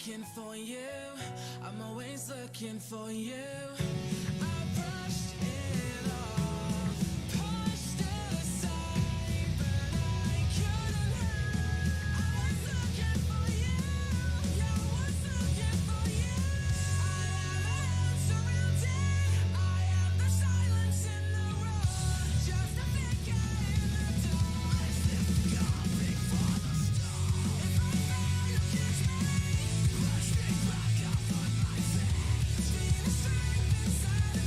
looking for you. I'm always looking for you. I brushed it off, pushed it aside, but I couldn't hide. I was looking for you. Yeah, I was looking for you. I have a surrounded. I have the silence in the road. Just a flicker in the dark. As if coming for the storm. If I fall, you catch me. Push me back up on my feet. Feel the strength inside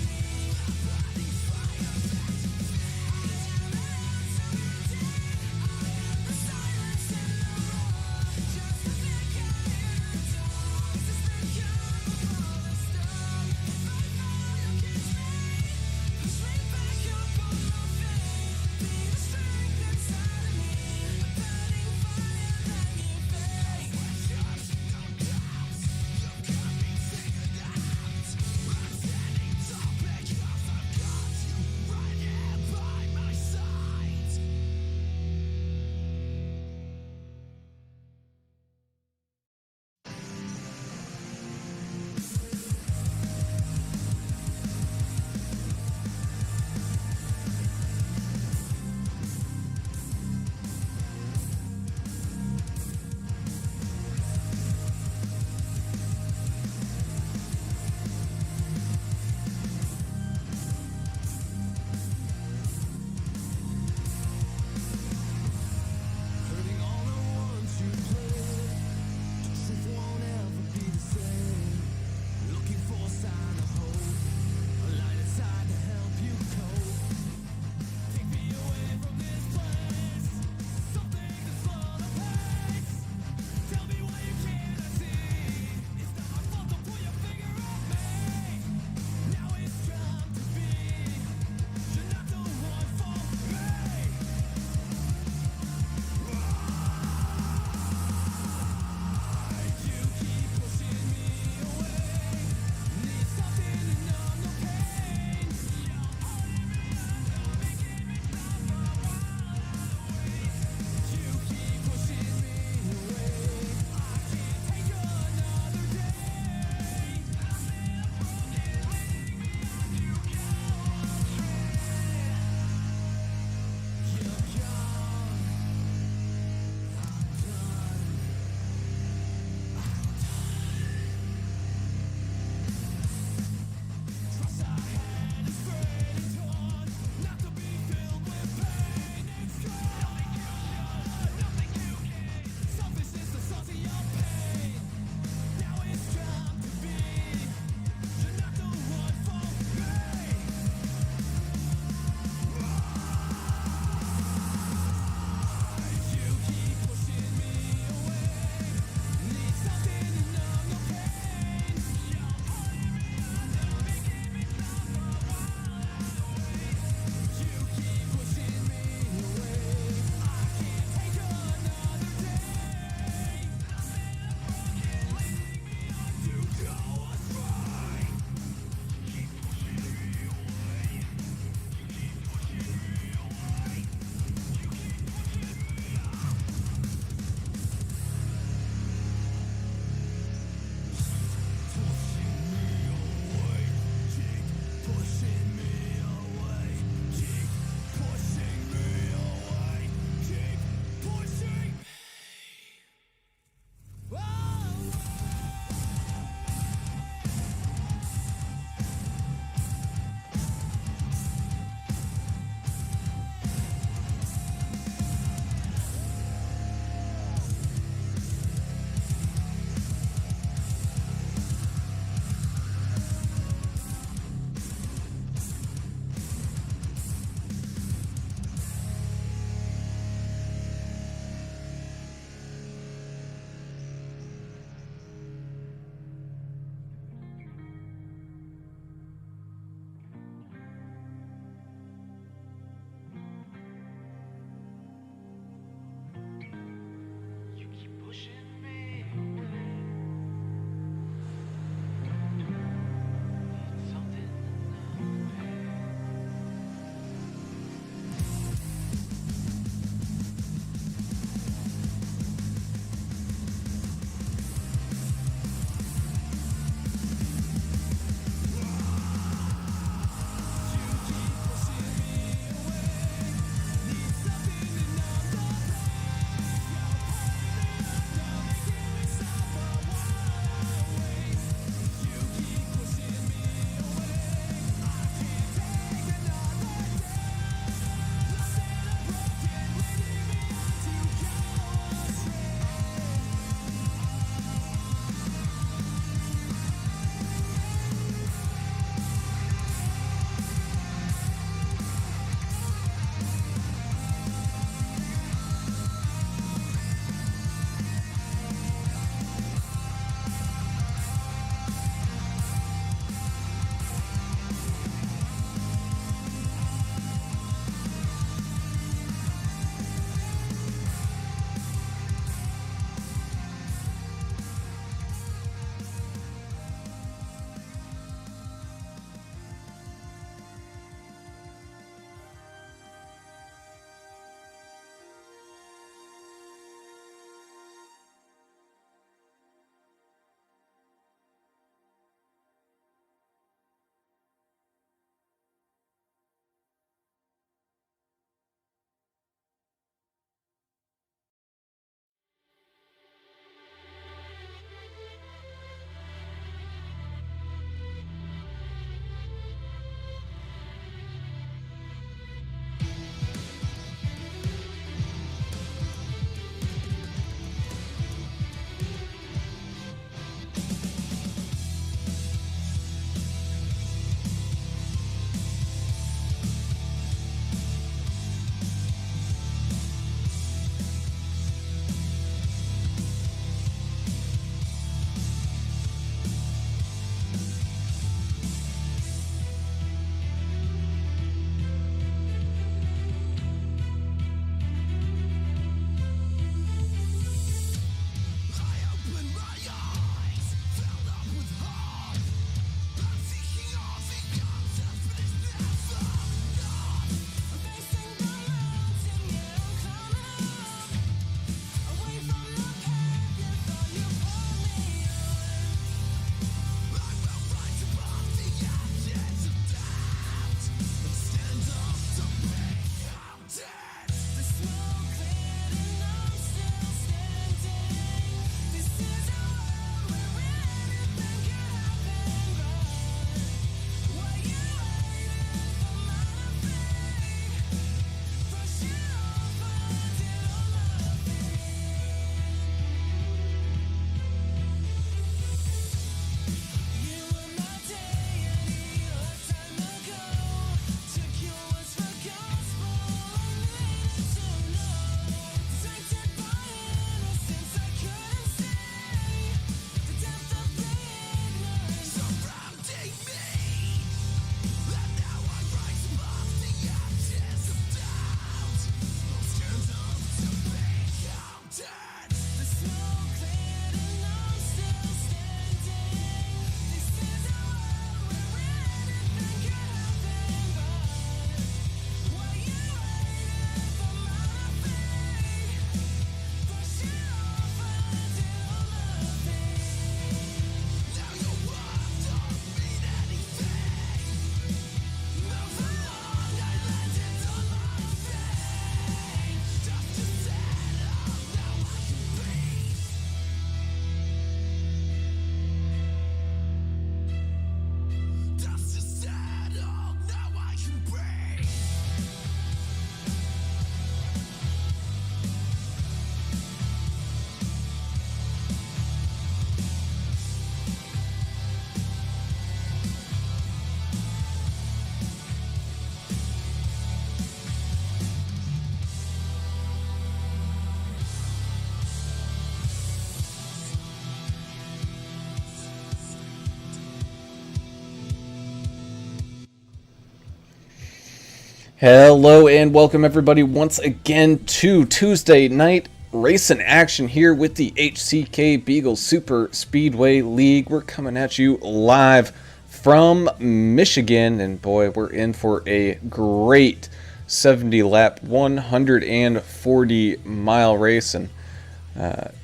Hello and welcome everybody once again to Tuesday night racing action here with the HCK Beagles Superspeedway League. We're coming at you live from Michigan, and boy, we're in for a great 70 lap 140 mile race, and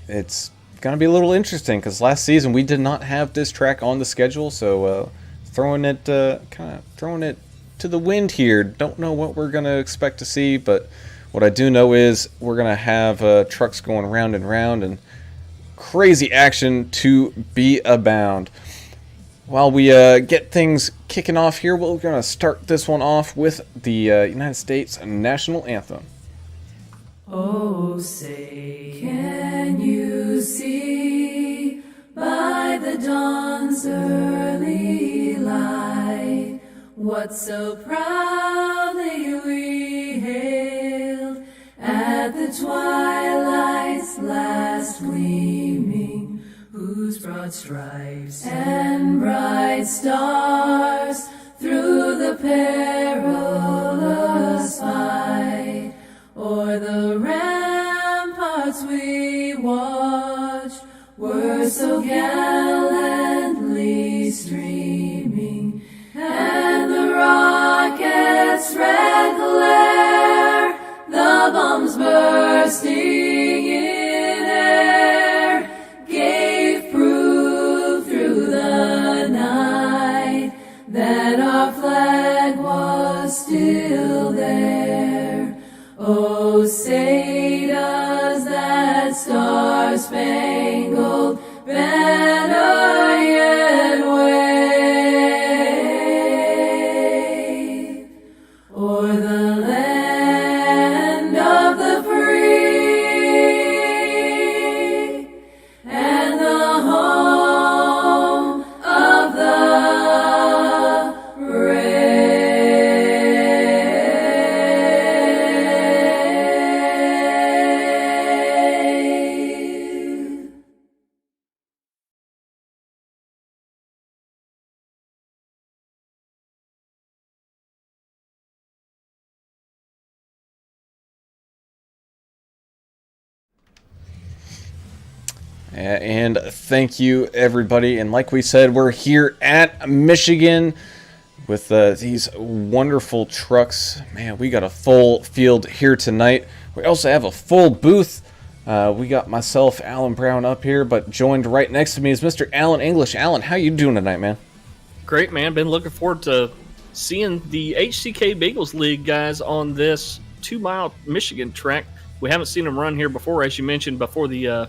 it's gonna be a little interesting because last season we did not have this track on the schedule, so throwing it to the wind here. Don't know what we're gonna expect to see, but what I do know is we're gonna have trucks going round and round and crazy action to be abound. While we get things kicking off here, we're gonna start this one off with the United States National Anthem. Oh, say, can you see by the dawn's early light what so proudly we hailed at the twilight's last gleaming, whose broad stripes and bright stars through the perilous fight o'er the ramparts we watched were so gallantly streaming, and the rocket's red glare, the bombs bursting in air, gave proof through the night that our flag was still there. Oh, say does that star-spangled banner yet wave o'er the land of the free and the home of the brave. And thank you everybody, and like we said, we're here at Michigan with these wonderful trucks. Man, we got a full field here tonight. We also have a full booth. We got myself, Alan Brown, up here, but joined right next to me is Mr. Alan English. Alan, how you doing tonight, man? Great, man. Been looking forward to seeing the HCK Beagles League guys on this 2-mile Michigan track. We haven't seen them run here before, as you mentioned, before the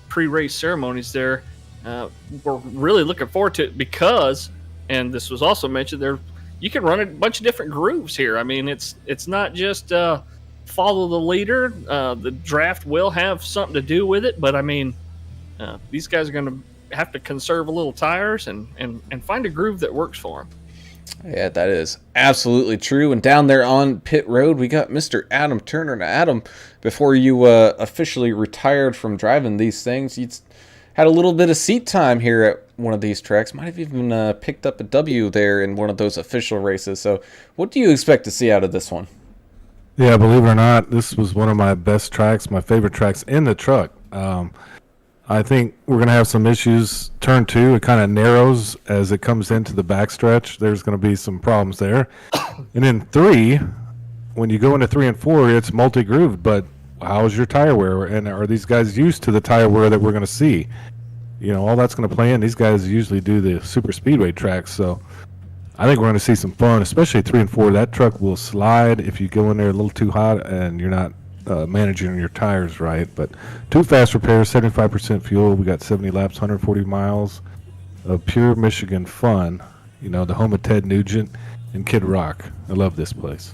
pre-race ceremonies there. We're really looking forward to it because, and this was also mentioned there, you can run a bunch of different grooves here. I mean, it's not just follow the leader. The draft will have something to do with it, but I mean, these guys are going to have to conserve a little tires and find a groove that works for them. Yeah, that is absolutely true. And down there on pit road, we got Mr. Adam Turner. Now, Adam, before you officially retired from driving these things, you had a little bit of seat time here at one of these tracks. Might have even picked up a W there in one of those official races. So what do you expect to see out of this one? Yeah, believe it or not, this was one of my best tracks, my favorite tracks in the truck. I think we're going to have some issues. Turn 2, it kind of narrows as it comes into the backstretch. There's going to be some problems there. And then 3, when you go into 3 and 4, it's multi-grooved, but how's your tire wear? And are these guys used to the tire wear that we're going to see? You know, all that's going to play in. These guys usually do the super speedway tracks, so I think we're going to see some fun, especially 3 and 4. That truck will slide if you go in there a little too hot and you're not managing your tires right. But 2 fast repairs, 75% fuel. We got 70 laps, 140 miles of pure Michigan fun. You know, the home of Ted Nugent and Kid Rock. I love this place.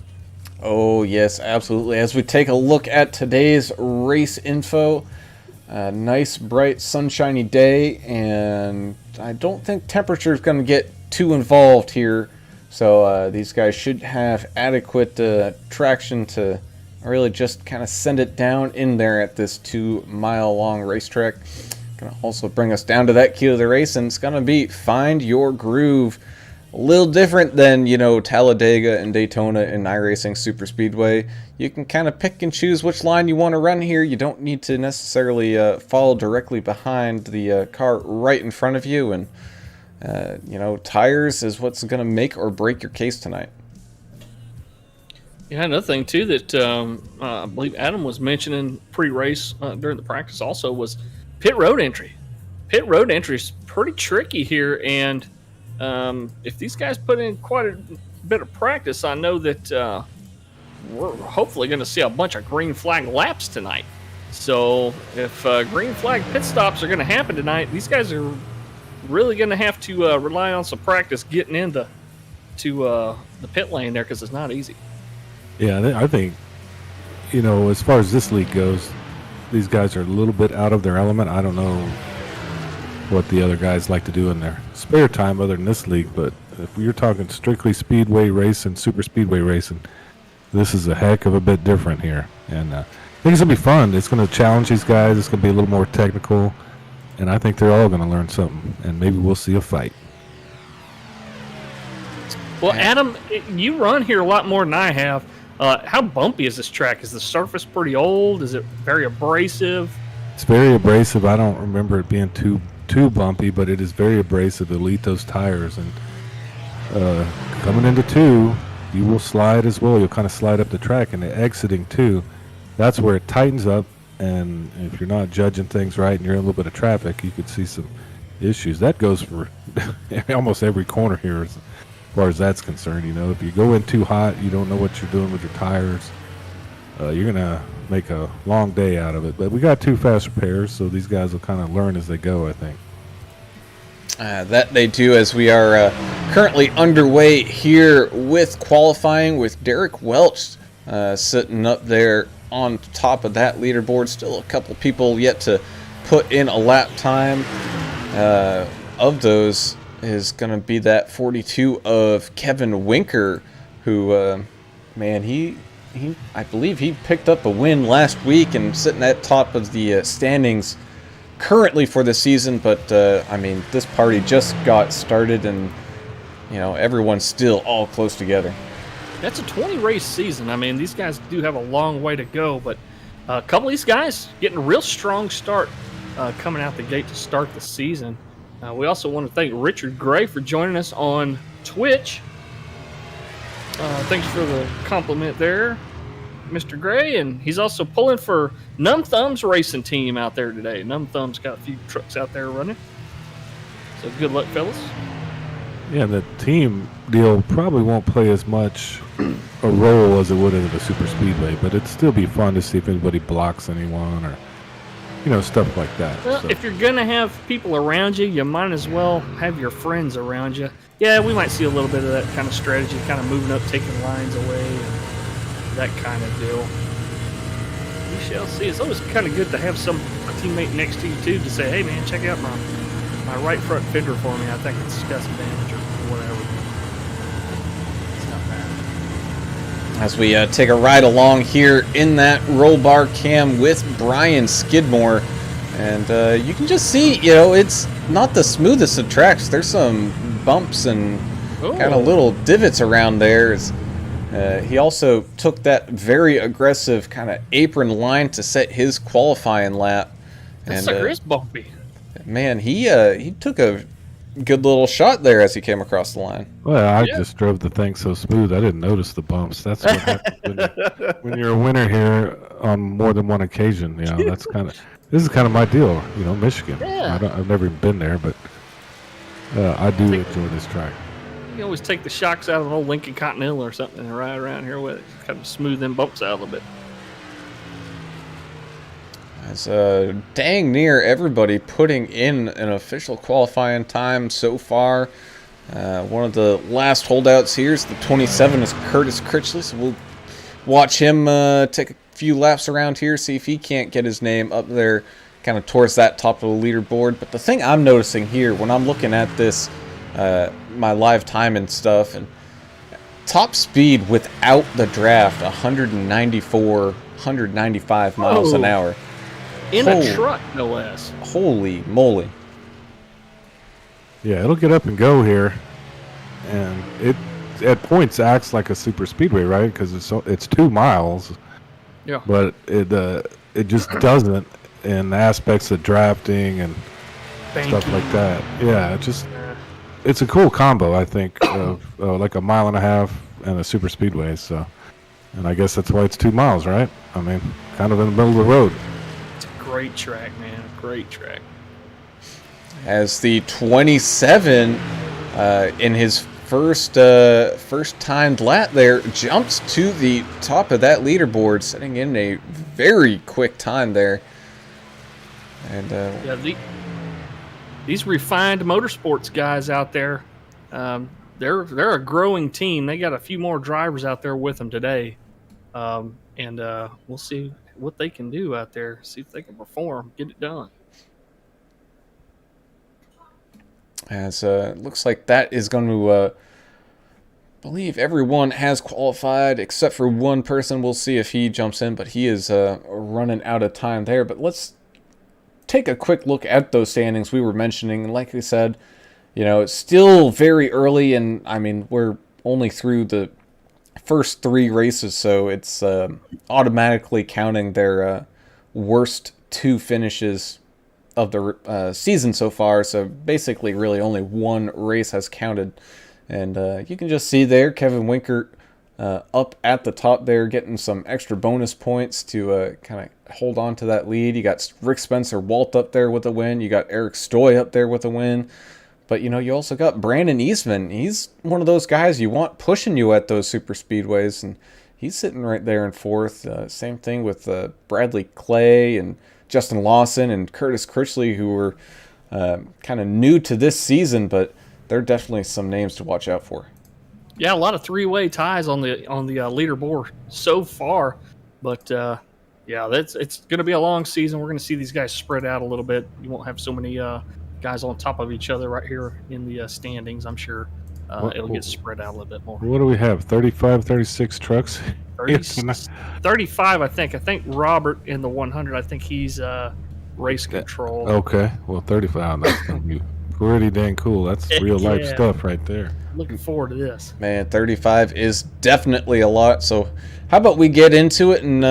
Oh, yes, absolutely. As we take a look at today's race info, a nice, bright, sunshiny day, and I don't think temperature is going to get too involved here. So these guys should have adequate traction to really just kind of send it down in there at this 2-mile-long racetrack. Going to also bring us down to that key of the race, and it's going to be find your groove. a little different than, Talladega and Daytona and iRacing Superspeedway. You can kind of pick and choose which line you want to run here. You don't need to necessarily follow directly behind the car right in front of you. And, tires is what's going to make or break your case tonight. Yeah, another thing too that I believe Adam was mentioning pre-race during the practice also was pit road entry. Pit road entry is pretty tricky here, and if these guys put in quite a bit of practice, I know that we're hopefully going to see a bunch of green flag laps tonight. So if green flag pit stops are going to happen tonight, these guys are really going to have to rely on some practice getting into the pit lane there, because it's not easy. Yeah, I think, as far as this league goes, these guys are a little bit out of their element. I don't know what the other guys like to do in their spare time other than this league, but if you're talking strictly speedway racing, super speedway racing, this is a heck of a bit different here. And I think it's going to be fun. It's going to challenge these guys. It's going to be a little more technical, and I think they're all going to learn something, and maybe we'll see a fight. Well, Adam, you run here a lot more than I have. How bumpy is this track? Is the surface pretty old? Is it very abrasive? It's very abrasive. I don't remember it being too bumpy, but it is very abrasive. Elitos tires, and coming into 2, you will slide as well. You'll kind of slide up the track, and exiting 2, that's where it tightens up. And if you're not judging things right and you're in a little bit of traffic, you could see some issues. That goes for almost every corner here, as far as that's concerned. If you go in too hot, you don't know what you're doing with your tires. You're gonna make a long day out of it. But we got 2 fast repairs, so these guys will kind of learn as they go, I think. That they do, as we are currently underway here with qualifying, with Derek Welch sitting up there on top of that leaderboard. Still a couple people yet to put in a lap time. Of those is going to be that 42 of Kevin Winker, who, I believe he picked up a win last week and sitting at top of the standings currently for the season. But, this party just got started, and, everyone's still all close together. That's a 20-race season. These guys do have a long way to go, but a couple of these guys getting a real strong start coming out the gate to start the season. We also want to thank Richard Gray for joining us on Twitch. Thanks for the compliment there, Mr. Gray. And he's also pulling for Numb Thumb's racing team out there today. Numb Thumb's got a few trucks out there running. So good luck, fellas. Yeah, the team deal probably won't play as much a role as it would in the super speedway, but it'd still be fun to see if anybody blocks anyone or, stuff like that. Well, if you're going to have people around you, you might as well have your friends around you. Yeah, we might see a little bit of that kind of strategy, kind of moving up, taking lines away, and that kind of deal. We shall see. It's always kind of good to have some teammate next to you, too, to say, hey, man, check out my right front fender for me. I think it's got some damage or whatever. It's not bad. As we take a ride along here in that roll bar cam with Brian Skidmore. And you can just see, it's not the smoothest of tracks. There's some bumps and kind of little divots around there. He also took that very aggressive kind of apron line to set his qualifying lap. That sucker is bumpy. Man, he took a good little shot there as he came across the line. Well, I just drove the thing so smooth I didn't notice the bumps. That's what happens when you're a winner here on more than one occasion. This is kind of my deal. Michigan. Yeah. I've never even been there, but I do enjoy this track. You can always take the shocks out of an old Lincoln Continental or something and ride around here with it. Kind of smooth them bumps out a little bit. As dang near everybody putting in an official qualifying time so far. One of the last holdouts here is the 27 is Curtis Critchley, so we'll watch him take a few laps around here, see if he can't get his name up there kind of towards that top of the leaderboard. But the thing I'm noticing here when I'm looking at this, my live time and stuff, and top speed without the draft, 194, 195 miles an hour. In a truck, no less. Holy moly. Yeah, it'll get up and go here. and it at points acts like a super speedway, right? Because it's 2 miles, Yeah. but it just doesn't in aspects of drafting and stuff like that. Yeah, it's a cool combo, I think, of like a mile and a half and a super speedway. So, and I guess that's why it's 2 miles, right? I mean, kind of in the middle of the road. It's a great track, man. Great track. As the 27 in his first timed lap there jumps to the top of that leaderboard, setting in a very quick time there. And Yeah, these refined motorsports guys out there, they're a growing team. They got a few more drivers out there with them today, and we'll see what they can do out there. See if they can perform, get it done. as looks like that is going to believe everyone has qualified except for one person. We'll see if he jumps in, but he is running out of time there. But let's take a quick look at those standings we were mentioning. Like I said, you know, it's still very early, and I mean, we're only through the first 3 races, so it's automatically counting their worst 2 finishes of the season so far. So basically, really only 1 race has counted. And you can just see there, Kevin Winkert up at the top there, getting some extra bonus points to kind of hold on to that lead. You got Rick Spencer-Walt up there with a win. You got Eric Stoy up there with a win. But, you know, you also got Brandon Eastman. He's one of those guys you want pushing you at those super speedways, and he's sitting right there in 4th. Same thing with Bradley Clay and Justin Lawson and Curtis Critchley, who were kind of new to this season, but they're definitely some names to watch out for. Yeah, a lot of 3-way ties on the leaderboard so far, but yeah, it's going to be a long season. We're going to see these guys spread out a little bit. You won't have so many guys on top of each other right here in the standings. I'm sure it'll get spread out a little bit more. What do we have? 35, 36 trucks? 35, I think. I think Robert in the 100, I think he's race control. Okay, well, 35, that's going to be pretty dang cool. That's real life stuff right there. Looking forward to this. Man, 35 is definitely a lot. So how about we get into it and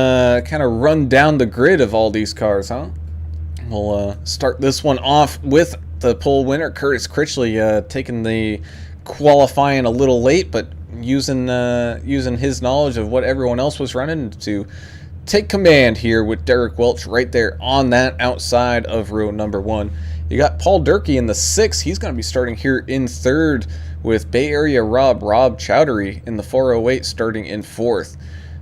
kind of run down the grid of all these cars, huh? We'll start this one off with the pole winner, Curtis Critchley, taking the qualifying a little late, but using his knowledge of what everyone else was running to take command here with Derek Welch right there on that outside of row number 1. You got Paul Durkee in the 6th. He's going to be starting here in 3rd with Bay Area Rob Chowdhury in the 408 starting in 4th.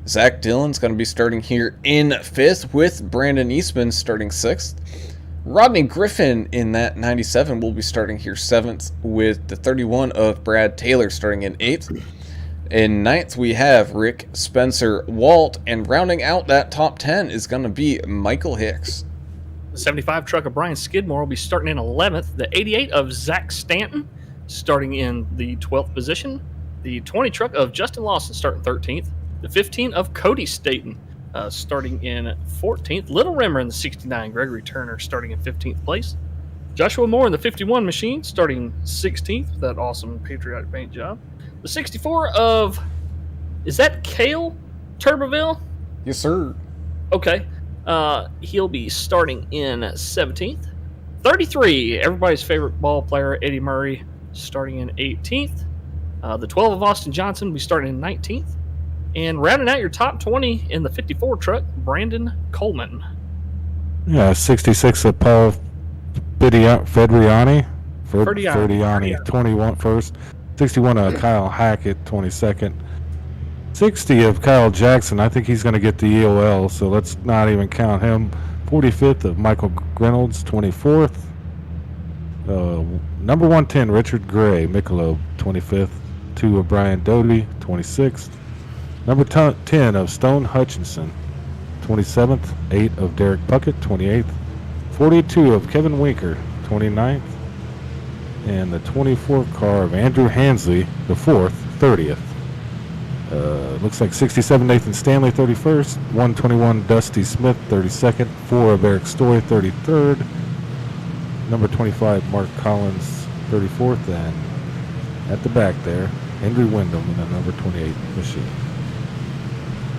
Zach Dillon's going to be starting here in 5th with Brandon Eastman starting 6th. Rodney Griffin in that 97 will be starting here 7th with the 31 of Brad Taylor starting in 8th. In 9th, we have Rick Spencer-Walt, and rounding out that top 10 is going to be Michael Hicks. The 75 truck of Brian Skidmore will be starting in 11th. The 88 of Zach Stanton starting in the 12th position. The 20 truck of Justin Lawson starting 13th. The 15 of Cody Staten starting in 14th. Little Rimmer in the 69, Gregory Turner starting in 15th place. Joshua Moore in the 51 machine starting 16th with that awesome patriotic paint job. The 64 of, is that Cale Turbeville? Yes, sir. Okay. He'll be starting in 17th. 33, everybody's favorite ball player, Eddie Murray, starting in 18th. The 12 of Austin Johnson will be starting in 19th. And rounding out your top 20 in the 54 truck, Brandon Coleman. Yeah, 66 of Paul Ferdiani, 21 first. 61 of Kyle Hackett, 22nd. 60 of Kyle Jackson. I think he's going to get the EOL, so let's not even count him. 45th of Michael Reynolds, 24th. Number 110, Richard Gray, Michelob, 25th. 2 of Brian Doty, 26th. Number 10 of Stone Hutchinson, 27th. 8 of Derek Puckett, 28th. 42 of Kevin Winker, 29th. And the 24 car of Andrew Hansley, the 4th, 30th. Looks like 67 Nathan Stanley, 31st. 121 Dusty Smith, 32nd. 4 of Eric Story, 33rd. Number 25 Mark Collins, 34th. And at the back there, Henry Wyndham in the number 28 machine.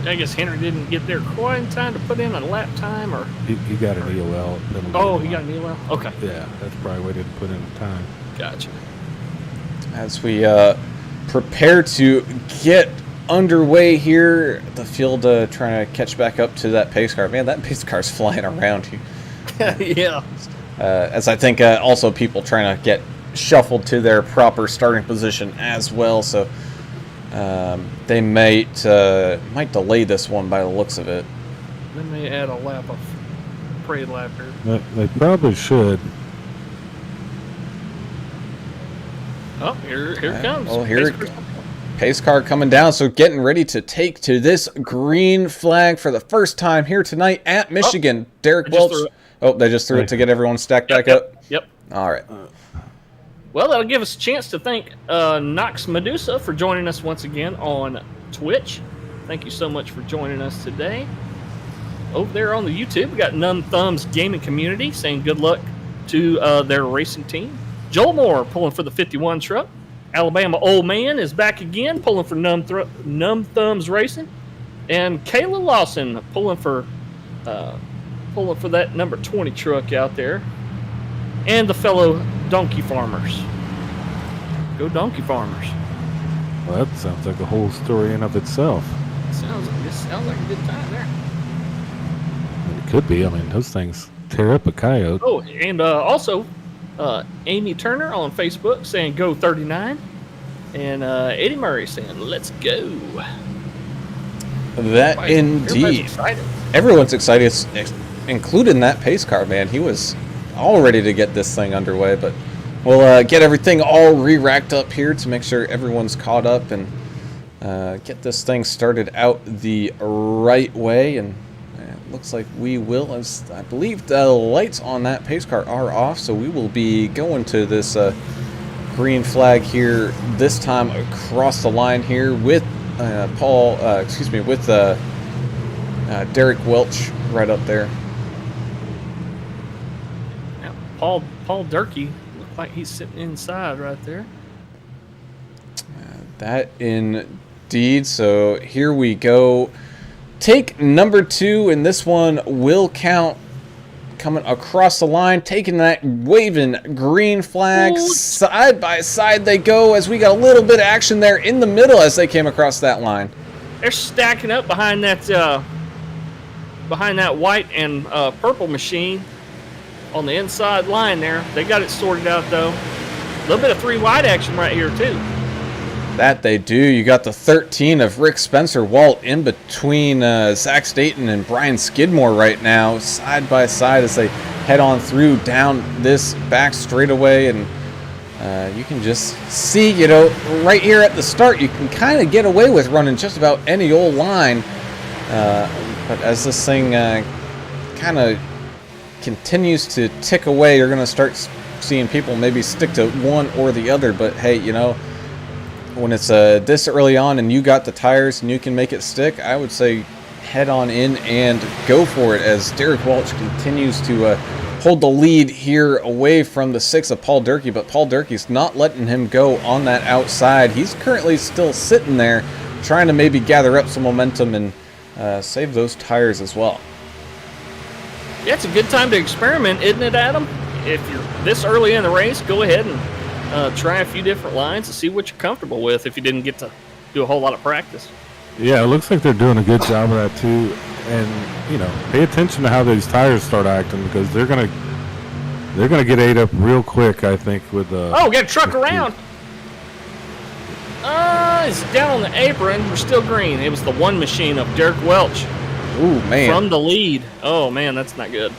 I guess Henry didn't get there quite in time to put in a lap time, or He got an EOL penalty. oh, he got an EOL. Okay, Yeah, that's probably why he didn't put in the time. gotcha. As we prepare to get underway here, the field trying to catch back up to that pace car. Man, that pace car's flying around here. Yeah. As I think also people trying to get shuffled to their proper starting position as well. So they might delay this one by the looks of it. They may add a lap of parade lap here. They probably should. Oh, here it comes. Well, pace car coming down, so getting ready to take to this green flag for the first time here tonight at Michigan. Derek Welch. Oh, they just threw it to get everyone stacked back up? Yep. All right. Well, that'll give us a chance to thank Nox Medusa for joining us once again on Twitch. Thank you so much for joining us today. Over there on the YouTube, we got Numb Thumbs Gaming Community saying good luck to their racing team. Joel Moore pulling for the 51 truck. Alabama Old Man is back again, pulling for Numb Thumbs Racing. And Kayla Lawson pulling for that number 20 truck out there. And the fellow donkey farmers. Go donkey farmers. Well, that sounds like a whole story in of itself. Sounds like a good time there. It could be. I mean, those things tear up a coyote. Oh, and also Amy Turner on Facebook saying go 39. And Eddie Murray saying let's go. That Everybody's indeed. excited. Everyone's excited, including that pace car, man. He was all ready to get this thing underway, but we'll get everything all re-racked up here to make sure everyone's caught up and get this thing started out the right way. And it looks like we will, as I believe the lights on that pace car are off, so we will be going to this green flag here this time across the line here with Derek Welch right up there. Yeah, Paul Durkee looked like he's sitting inside right there. That indeed. So here we go. Take number 2, and this one will count. Coming across the line, taking that waving green flag. Ooh. Side by side they go as we got a little bit of action there in the middle as they came across that line. They're stacking up behind that white and purple machine on the inside line there. They got it sorted out though. A little bit of 3 wide action right here too. That they do. You got the 13 of Rick Spencer Walt in between Zach Staten and Brian Skidmore right now, side by side as they head on through down this back straightaway. And you can just see, right here at the start, you can kind of get away with running just about any old line. But as this thing kind of continues to tick away, you're going to start seeing people maybe stick to one or the other. But hey, when it's this early on and you got the tires and you can make it stick, I would say head on in and go for it as Derek Welch continues to hold the lead here away from the 6 of Paul Durkee, but Paul Durkee's not letting him go on that outside. He's currently still sitting there trying to maybe gather up some momentum and save those tires as well. Yeah, it's a good time to experiment, isn't it, Adam? If you're this early in the race, go ahead and try a few different lines to see what you're comfortable with if you didn't get to do a whole lot of practice. Yeah, it looks like they're doing a good job of that too. And pay attention to how these tires start acting because they're gonna get ate up real quick. I think with got a truck around. It's down on the apron. We're still green. It was the one machine of Derek Welch. Ooh, man. From the lead. Oh man, that's not good.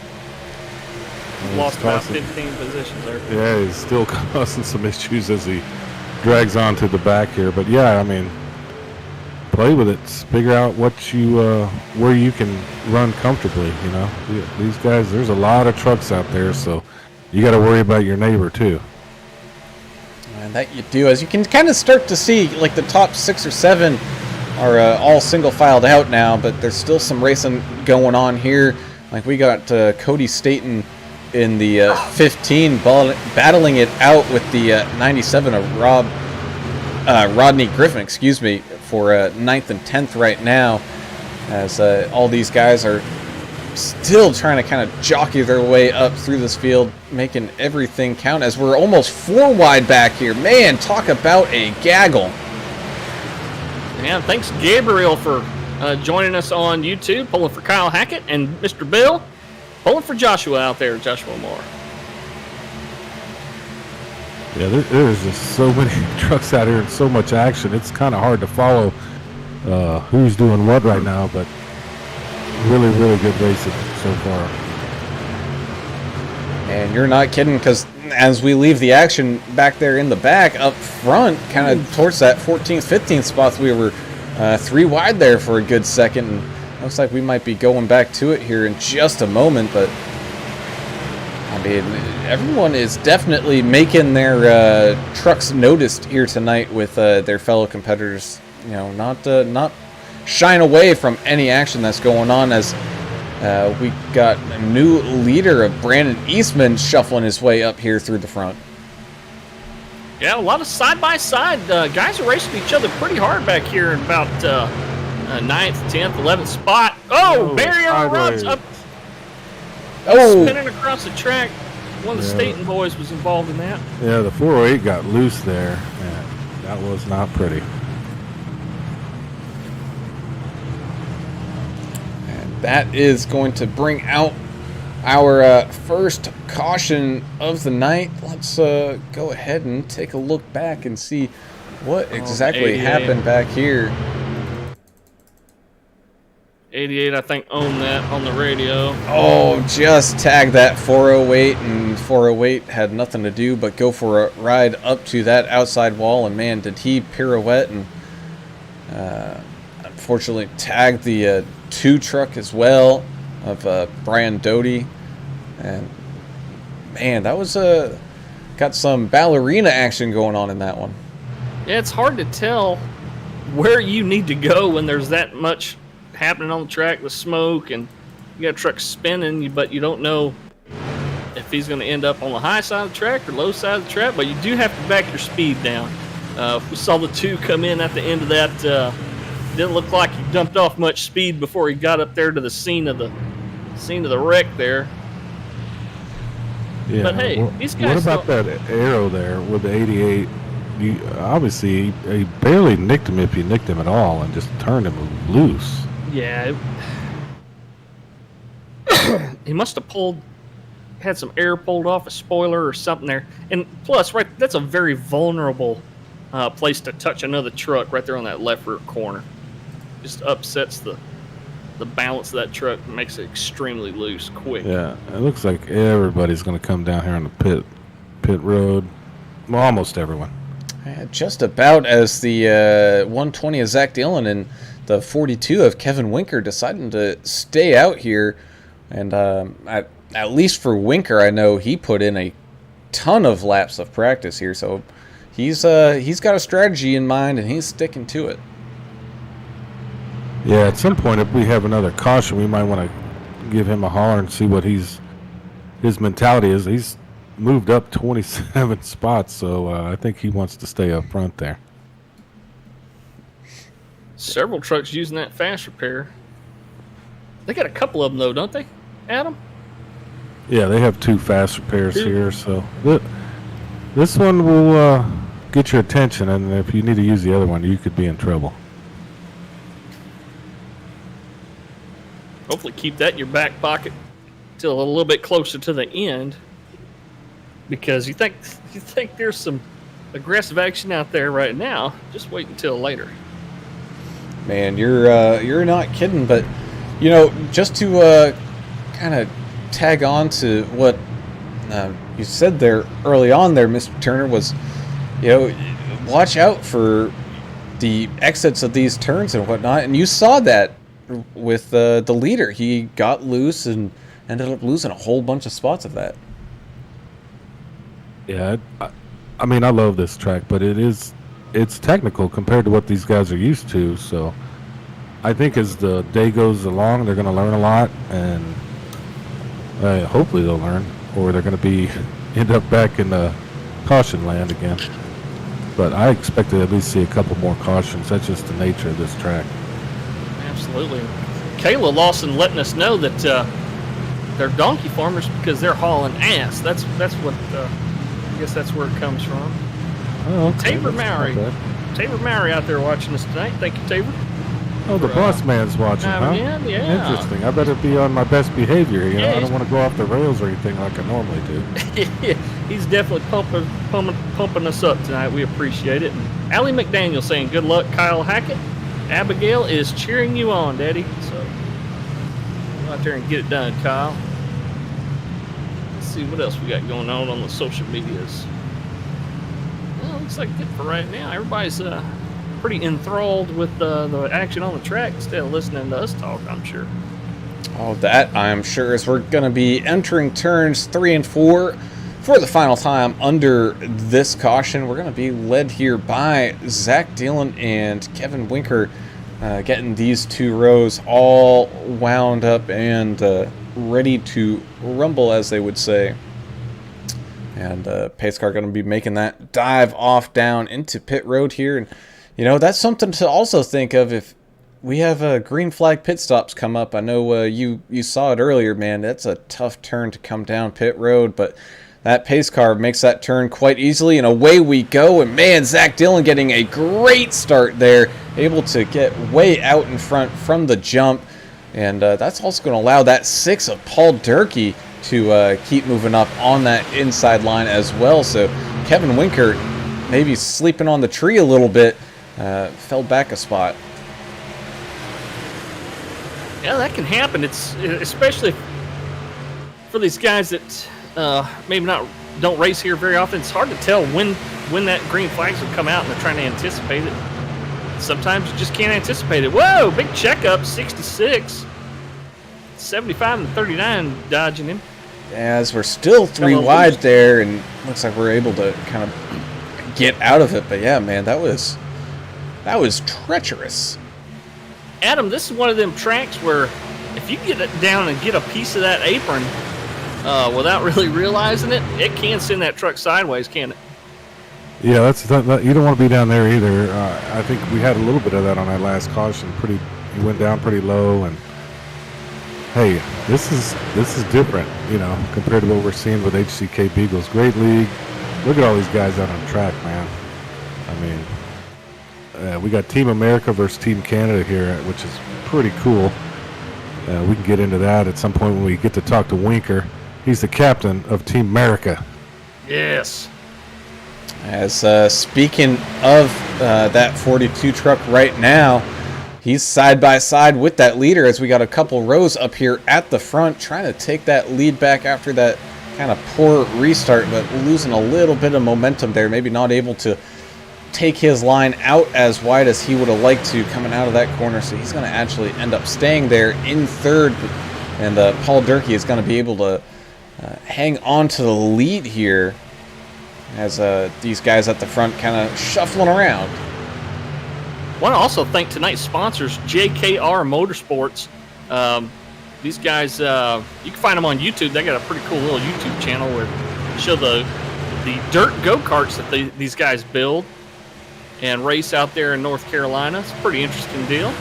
Lost about causing- 15 positions there. Yeah, he's still causing some issues as he drags on to the back here. But yeah, I mean, play with it. Figure out what you where you can run comfortably. These guys. There's a lot of trucks out there, so you got to worry about your neighbor too. And that you do, as you can kind of start to see, like the top 6 or 7 are all single filed out now, but there's still some racing going on here. Like we got Cody Staten in the 15 battling it out with the 97 of Rob Rodney Griffin, excuse me, for 9th and 10th right now, as all these guys are still trying to kind of jockey their way up through this field, making everything count, as we're almost 4 wide back here. Man, talk about a gaggle. And thanks, Gabriel, for joining us on YouTube, pulling for Kyle Hackett, and Mr. Bill pulling for Joshua out there, Joshua Moore. Yeah, there's just so many trucks out here and so much action. It's kind of hard to follow who's doing what right now, but really, really good racing so far. And you're not kidding, because as we leave the action back there in the back, up front, kind of towards that 14th, 15th spot, we were 3 wide there for a good second. And looks like we might be going back to it here in just a moment, but I mean, everyone is definitely making their trucks noticed here tonight with their fellow competitors. You know, not shying away from any action that's going on, as we got a new leader of Brandon Eastman shuffling his way up here through the front. Yeah, a lot of side-by-side. Guys are racing each other pretty hard back here in about 9th, 10th, 11th spot. Oh, Barry on the runs up. Spinning across the track. One of the Staten boys was involved in that. Yeah, the 408 got loose there. Yeah, that was not pretty. And that is going to bring out our first caution of the night. Let's go ahead and take a look back and see what exactly happened back here. 88, I think, owned that on the radio. Oh, just tagged that 408, and 408 had nothing to do but go for a ride up to that outside wall, and man, did he pirouette, and unfortunately tagged the 2 truck as well of Brian Doty. And man, that was got some ballerina action going on in that one. Yeah, it's hard to tell where you need to go when there's that much happening on the track, the smoke, and you got a truck spinning, but you don't know if he's going to end up on the high side of the track or low side of the track. But you do have to back your speed down. We saw the 2 come in at the end of that. Didn't look like he dumped off much speed before he got up there to the scene of the wreck there. Yeah, but hey, these guys. What about that arrow there with the 88? Obviously, he barely nicked him, if he nicked him at all, and just turned him loose. Yeah. He must have had some air pulled off a spoiler or something there. And plus, right, that's a very vulnerable place to touch another truck right there on that left rear corner. Just upsets the balance of that truck and makes it extremely loose quick. Yeah, it looks like everybody's going to come down here on the pit road. Well, almost everyone. Just about, as the 120 of Zach Dillon and the 42 of Kevin Winker deciding to stay out here. And at least for Winker, I know he put in a ton of laps of practice here, so he's got a strategy in mind and he's sticking to it. Yeah, at some point, if we have another caution, we might want to give him a holler and see what his mentality is. He's moved up 27 spots, so I think he wants to stay up front there. Several trucks using that fast repair. They got a couple of them, though, don't they, Adam? Yeah, they have 2 fast repairs here, so this one will get your attention, and if you need to use the other one, you could be in trouble. Hopefully keep that in your back pocket till a little bit closer to the end, because you think there's some aggressive action out there right now. Just wait until later. Man, you're not kidding. But you know, just to kind of tag on to what you said there early on there, Mr. Turner, was, you know, watch out for the exits of these turns and whatnot. And you saw that with the leader. He got loose and ended up losing a whole bunch of spots of that. Yeah, I mean, I love this track, but it's technical compared to what these guys are used to. So I think as the day goes along, they're going to learn a lot, and hopefully they'll learn, or they're going to end up back in the caution land again. but I expect to at least see a couple more cautions. That's just the nature of this track. Absolutely. Kayla Lawson letting us know that they're donkey farmers because they're hauling ass. That's what I guess that's where it comes from. Oh, okay. Tabor That's Mowry. not bad. Tabor Mowry out there watching us tonight. Thank you, Tabor. Oh, the boss man's watching, huh? Man, yeah. Interesting. I better be on my best behavior. You know, Yeah, I don't want to go off the rails or anything like I normally do. He's definitely pumping us up tonight. We appreciate it. And Allie McDaniel saying, good luck, Kyle Hackett. Abigail is cheering you on, Daddy. So go out there and get it done, Kyle. Let's see what else we got going on the social medias. Well, looks like good for right now. Everybody's pretty enthralled with the action on the track instead of listening to us talk, I'm sure. Oh, that I'm sure, as we're going to be entering turns 3 and 4 for the final time under this caution. We're going to be led here by Zach Dillon and Kevin Winker, getting these 2 rows all wound up and ready to rumble, as they would say. And pace car going to be making that dive off down into pit road here. And, you know, that's something to also think of if we have green flag pit stops come up. I know you saw it earlier, man. That's a tough turn to come down pit road, but that pace car makes that turn quite easily, and away we go. And, man, Zach Dillon getting a great start there, able to get way out in front from the jump. And that's also going to allow that 6 of Paul Durkee to keep moving up on that inside line as well. So Kevin Winker maybe sleeping on the tree a little bit, fell back a spot. Yeah, that can happen. It's especially for these guys that maybe don't race here very often. It's hard to tell when that green flags will come out and they're trying to anticipate it. Sometimes you just can't anticipate it. Whoa, big checkup, 66. 75 and 39 dodging him. As we're still 3 wide there, and looks like we're able to kind of get out of it. But yeah, man, that was treacherous. Adam, this is one of them tracks where if you get it down and get a piece of that apron without really realizing it, it can send that truck sideways, can it? Yeah, you don't want to be down there either. I think we had a little bit of that on that last caution. He went down pretty low, and hey, this is different, you know, compared to what we're seeing with HCK Beagles. Great league. Look at all these guys out on track, man. I mean, we got Team America versus Team Canada here, which is pretty cool. We can get into that at some point when we get to talk to Winker. He's the captain of Team America. Yes. As speaking of that 42 truck right now, he's side by side with that leader as we got a couple rows up here at the front, trying to take that lead back after that kind of poor restart, but losing a little bit of momentum there. Maybe not able to take his line out as wide as he would have liked to coming out of that corner. So he's going to actually end up staying there in third. And Paul Durkee is going to be able to hang on to the lead here as these guys at the front kind of shuffling around. Want to also thank tonight's sponsors, JKR Motorsports. These guys, you can find them on YouTube. They got a pretty cool little YouTube channel where they show the dirt go-karts that these guys build and race out there in North Carolina. It's a pretty interesting deal.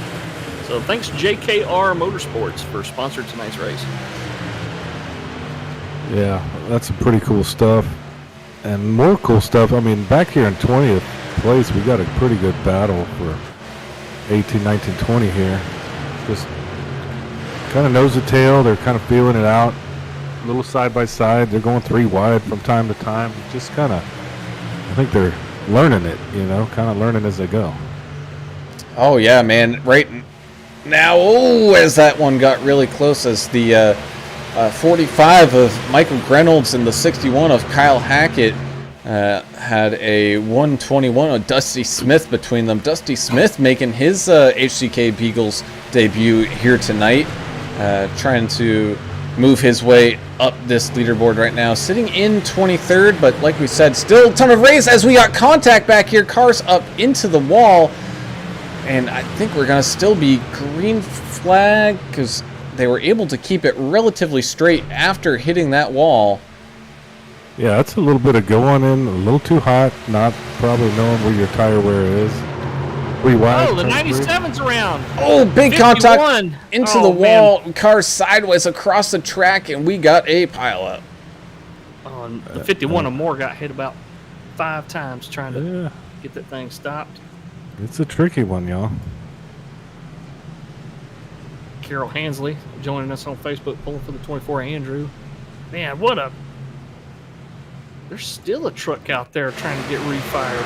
So thanks JKR Motorsports for sponsoring tonight's race. Yeah, that's some pretty cool stuff. And more cool stuff, I mean, back here in 20th place, we got a pretty good battle for 18, 19, 20 here. Just kind of nose to tail. They're kind of feeling it out. A little side by side. They're going 3 wide from time to time. Just kind of, I think they're learning it, you know, kind of learning as they go. Oh, yeah, man. Right now, as that one got really close, as the 45 of Michael Grenolds and the 61 of Kyle Hackett had a 121 of Dusty Smith between them. Dusty Smith making his HCK Beagles debut here tonight, trying to move his way up this leaderboard right now, sitting in 23rd, but like we said, still a ton of race as we got contact back here. Cars up into the wall, and I think we're going to still be green flag because they were able to keep it relatively straight after hitting that wall. Yeah, that's a little bit of going in, a little too hot, not probably knowing where your tire wear is. Oh, the 97's around. Oh, big 51. contact into the Man. wall. Car sideways across the track, and we got a pileup. Oh, and the 51 or more got hit about 5 times trying to get that thing stopped. It's a tricky one, y'all. Carol Hansley joining us on Facebook, pulling for the 24 Andrew. Man, there's still a truck out there trying to get refired.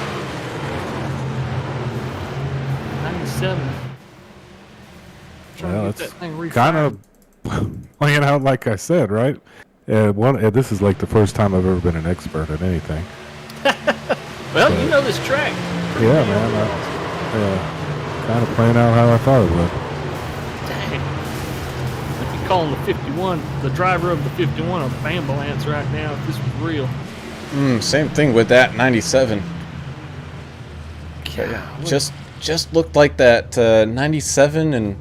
97. Trying to get that thing refired. Kind of playing out like I said, right? This is like the first time I've ever been an expert at anything. Well, you know this track. Yeah, man. Kind of playing out how I thought it would. Dang. I'd be calling the 51, the driver of the 51, an ambulance right now if this was real. Same thing with that 97. Just looked like that 97 and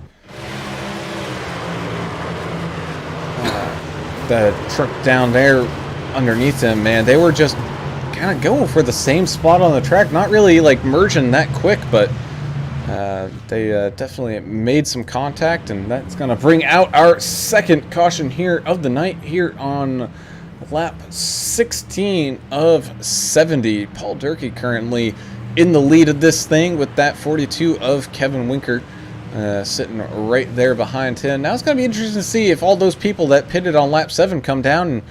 the truck down there underneath him, man. They were just kind of going for the same spot on the track, not really like merging that quick, but they definitely made some contact, and that's going to bring out our second caution here of the night here on lap 16 of 70. Paul Durkee currently in the lead of this thing with that 42 of Kevin Winker sitting right there behind him. Now it's going to be interesting to see if all those people that pitted on lap 7 come down,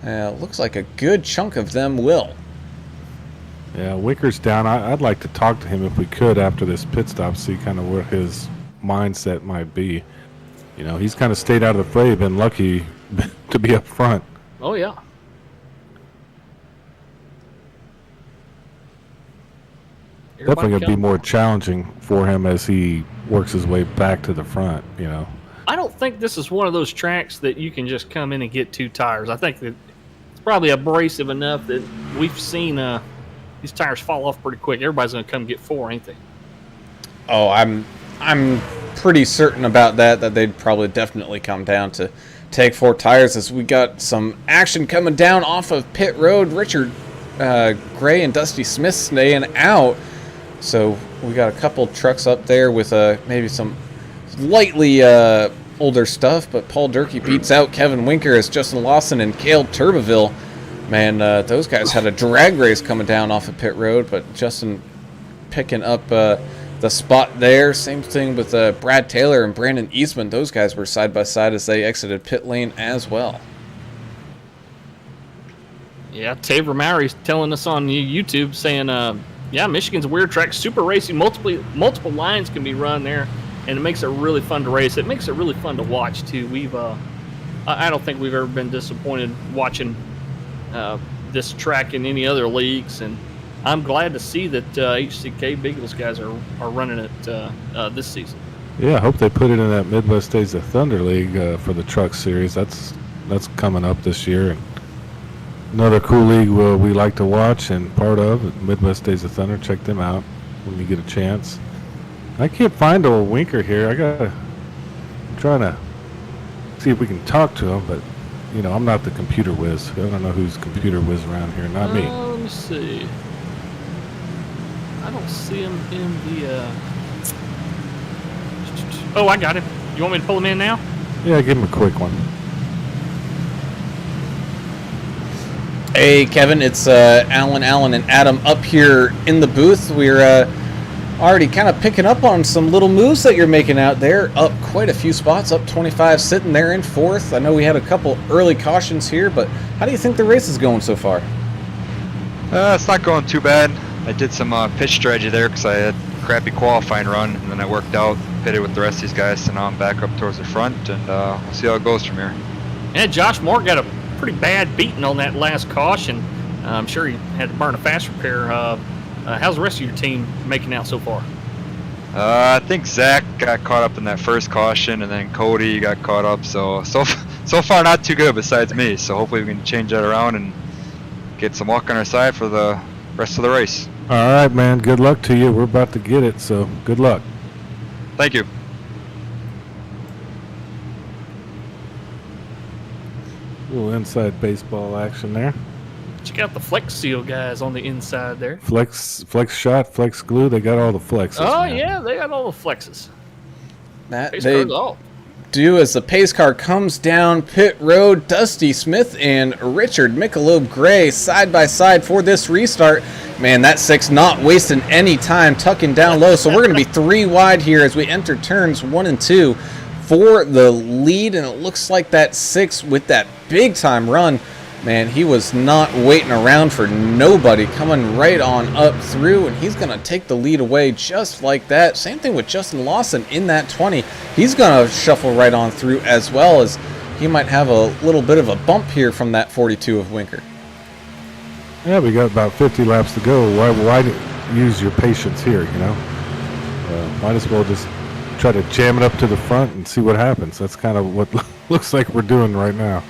and looks like a good chunk of them will. Yeah, Winker's down. I'd like to talk to him if we could after this pit stop, see kind of where his mindset might be. You know, he's kind of stayed out of the fray, been lucky to be up front. Oh, yeah. Definitely going to be more challenging for him as he works his way back to the front, you know. I don't think this is one of those tracks that you can just come in and get 2 tires. I think that it's probably abrasive enough that we've seen these tires fall off pretty quick. Everybody's going to come get 4, ain't they? Oh, I'm pretty certain about that they'd probably definitely come down to take 4 tires, as we got some action coming down off of pit road. Richard Gray and Dusty Smith staying out. So we got a couple trucks up there with maybe some slightly older stuff, but Paul Durkee beats out Kevin Winker as Justin Lawson and Cale Turbeville. Man, those guys had a drag race coming down off of pit road, but Justin picking up the spot there. Same thing with Brad Taylor and Brandon Eastman. Those guys were side by side as they exited pit lane as well. Yeah, Tabor Mowry's telling us on YouTube saying, yeah, Michigan's a weird track, super racy, multiple lines can be run there, and it makes it really fun to race. It makes it really fun to watch too. I don't think we've ever been disappointed watching this track in any other leagues, and I'm glad to see that HCK Beagles guys are running it this season. Yeah, I hope they put it in that Midwest Days of Thunder League for the Truck Series. That's coming up this year. And another cool league we like to watch and part of, Midwest Days of Thunder. Check them out when you get a chance. I can't find old Winker here. I'm trying to see if we can talk to him, but you know, I'm not the computer whiz. I don't know who's computer whiz around here. Not me. Let me see. I don't see him in the. Oh, I got him. You want me to pull him in now? Yeah, give him a quick one. Hey, Kevin, it's Alan, and Adam up here in the booth. We're already kind of picking up on some little moves that you're making out there. Up quite a few spots, up 25, sitting there in 4th. I know we had a couple early cautions here, but how do you think the race is going so far? It's not going too bad. I did some pitch strategy there because I had a crappy qualifying run, and then I worked out, pitted with the rest of these guys, so now I'm back up towards the front, and we'll see how it goes from here. Yeah, Josh Moore got a pretty bad beating on that last caution. I'm sure he had to burn a fast repair. How's the rest of your team making out so far? I think Zach got caught up in that first caution, and then Cody got caught up. So far, not too good besides me. So hopefully we can change that around and get some luck on our side for the rest of the race. All right, man. Good luck to you. We're about to get it, so good luck. Thank you. A little inside baseball action there. Check out the Flex Seal guys on the inside there. Flex shot, flex glue. They got all the flexes. Oh, man. yeah, they got all the flexes. That Pace they car's off. do as the pace car comes down pit road. Dusty Smith and Richard Michelob Gray side by side for this restart. Man, that 6 not wasting any time, tucking down low. So we're going to be 3 wide here as we enter turns 1 and 2 for the lead. And it looks like that 6 with that big time run. Man, he was not waiting around for nobody, coming right on up through, and he's going to take the lead away just like that. Same thing with Justin Lawson in that 20. He's going to shuffle right on through, as well as he might have a little bit of a bump here from that 42 of Winker. Yeah, we got about 50 laps to go. Why use your patience here, you know? Might as well just try to jam it up to the front and see what happens. That's kind of what looks like we're doing right now.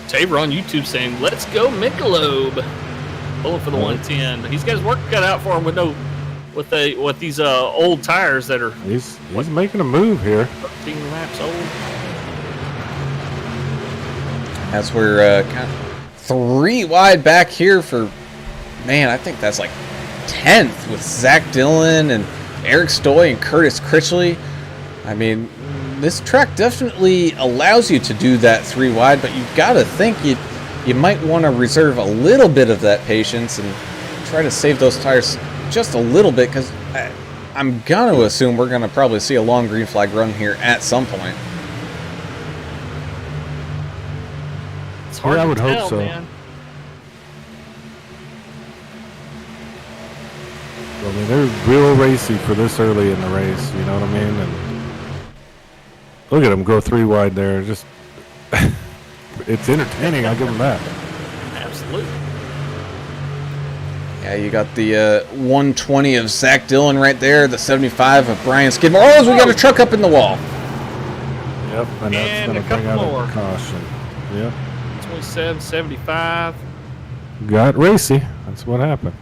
Tabor on YouTube saying, "Let's go Michelob." Pulling for the 110. He's got his work cut out for him with these old tires that are He's making a move here. 13 laps old. As we're kind of 3 wide back here for, man, I think that's like 10th with Zach Dillon and Eric Stoy and Curtis Critchley. I mean, this track definitely allows you to do that 3 wide, but you've got to think you might want to reserve a little bit of that patience and try to save those tires just a little bit, because I'm going to assume we're going to probably see a long green flag run here at some point. It's hard Yeah, I to would hope tell, so. man. I mean, they're real racy for this early in the race, you know what I mean? And look at them go 3 wide there. Just it's entertaining. I'll give them that. Absolutely. Yeah, you got the 120 of Zach Dillon right there, the 75 of Brian Skidmore. Oh, we got a truck up in the wall. Yep, and that's And going a to bring couple out more. a caution. Yep, 27, 75. got racy. That's what happened.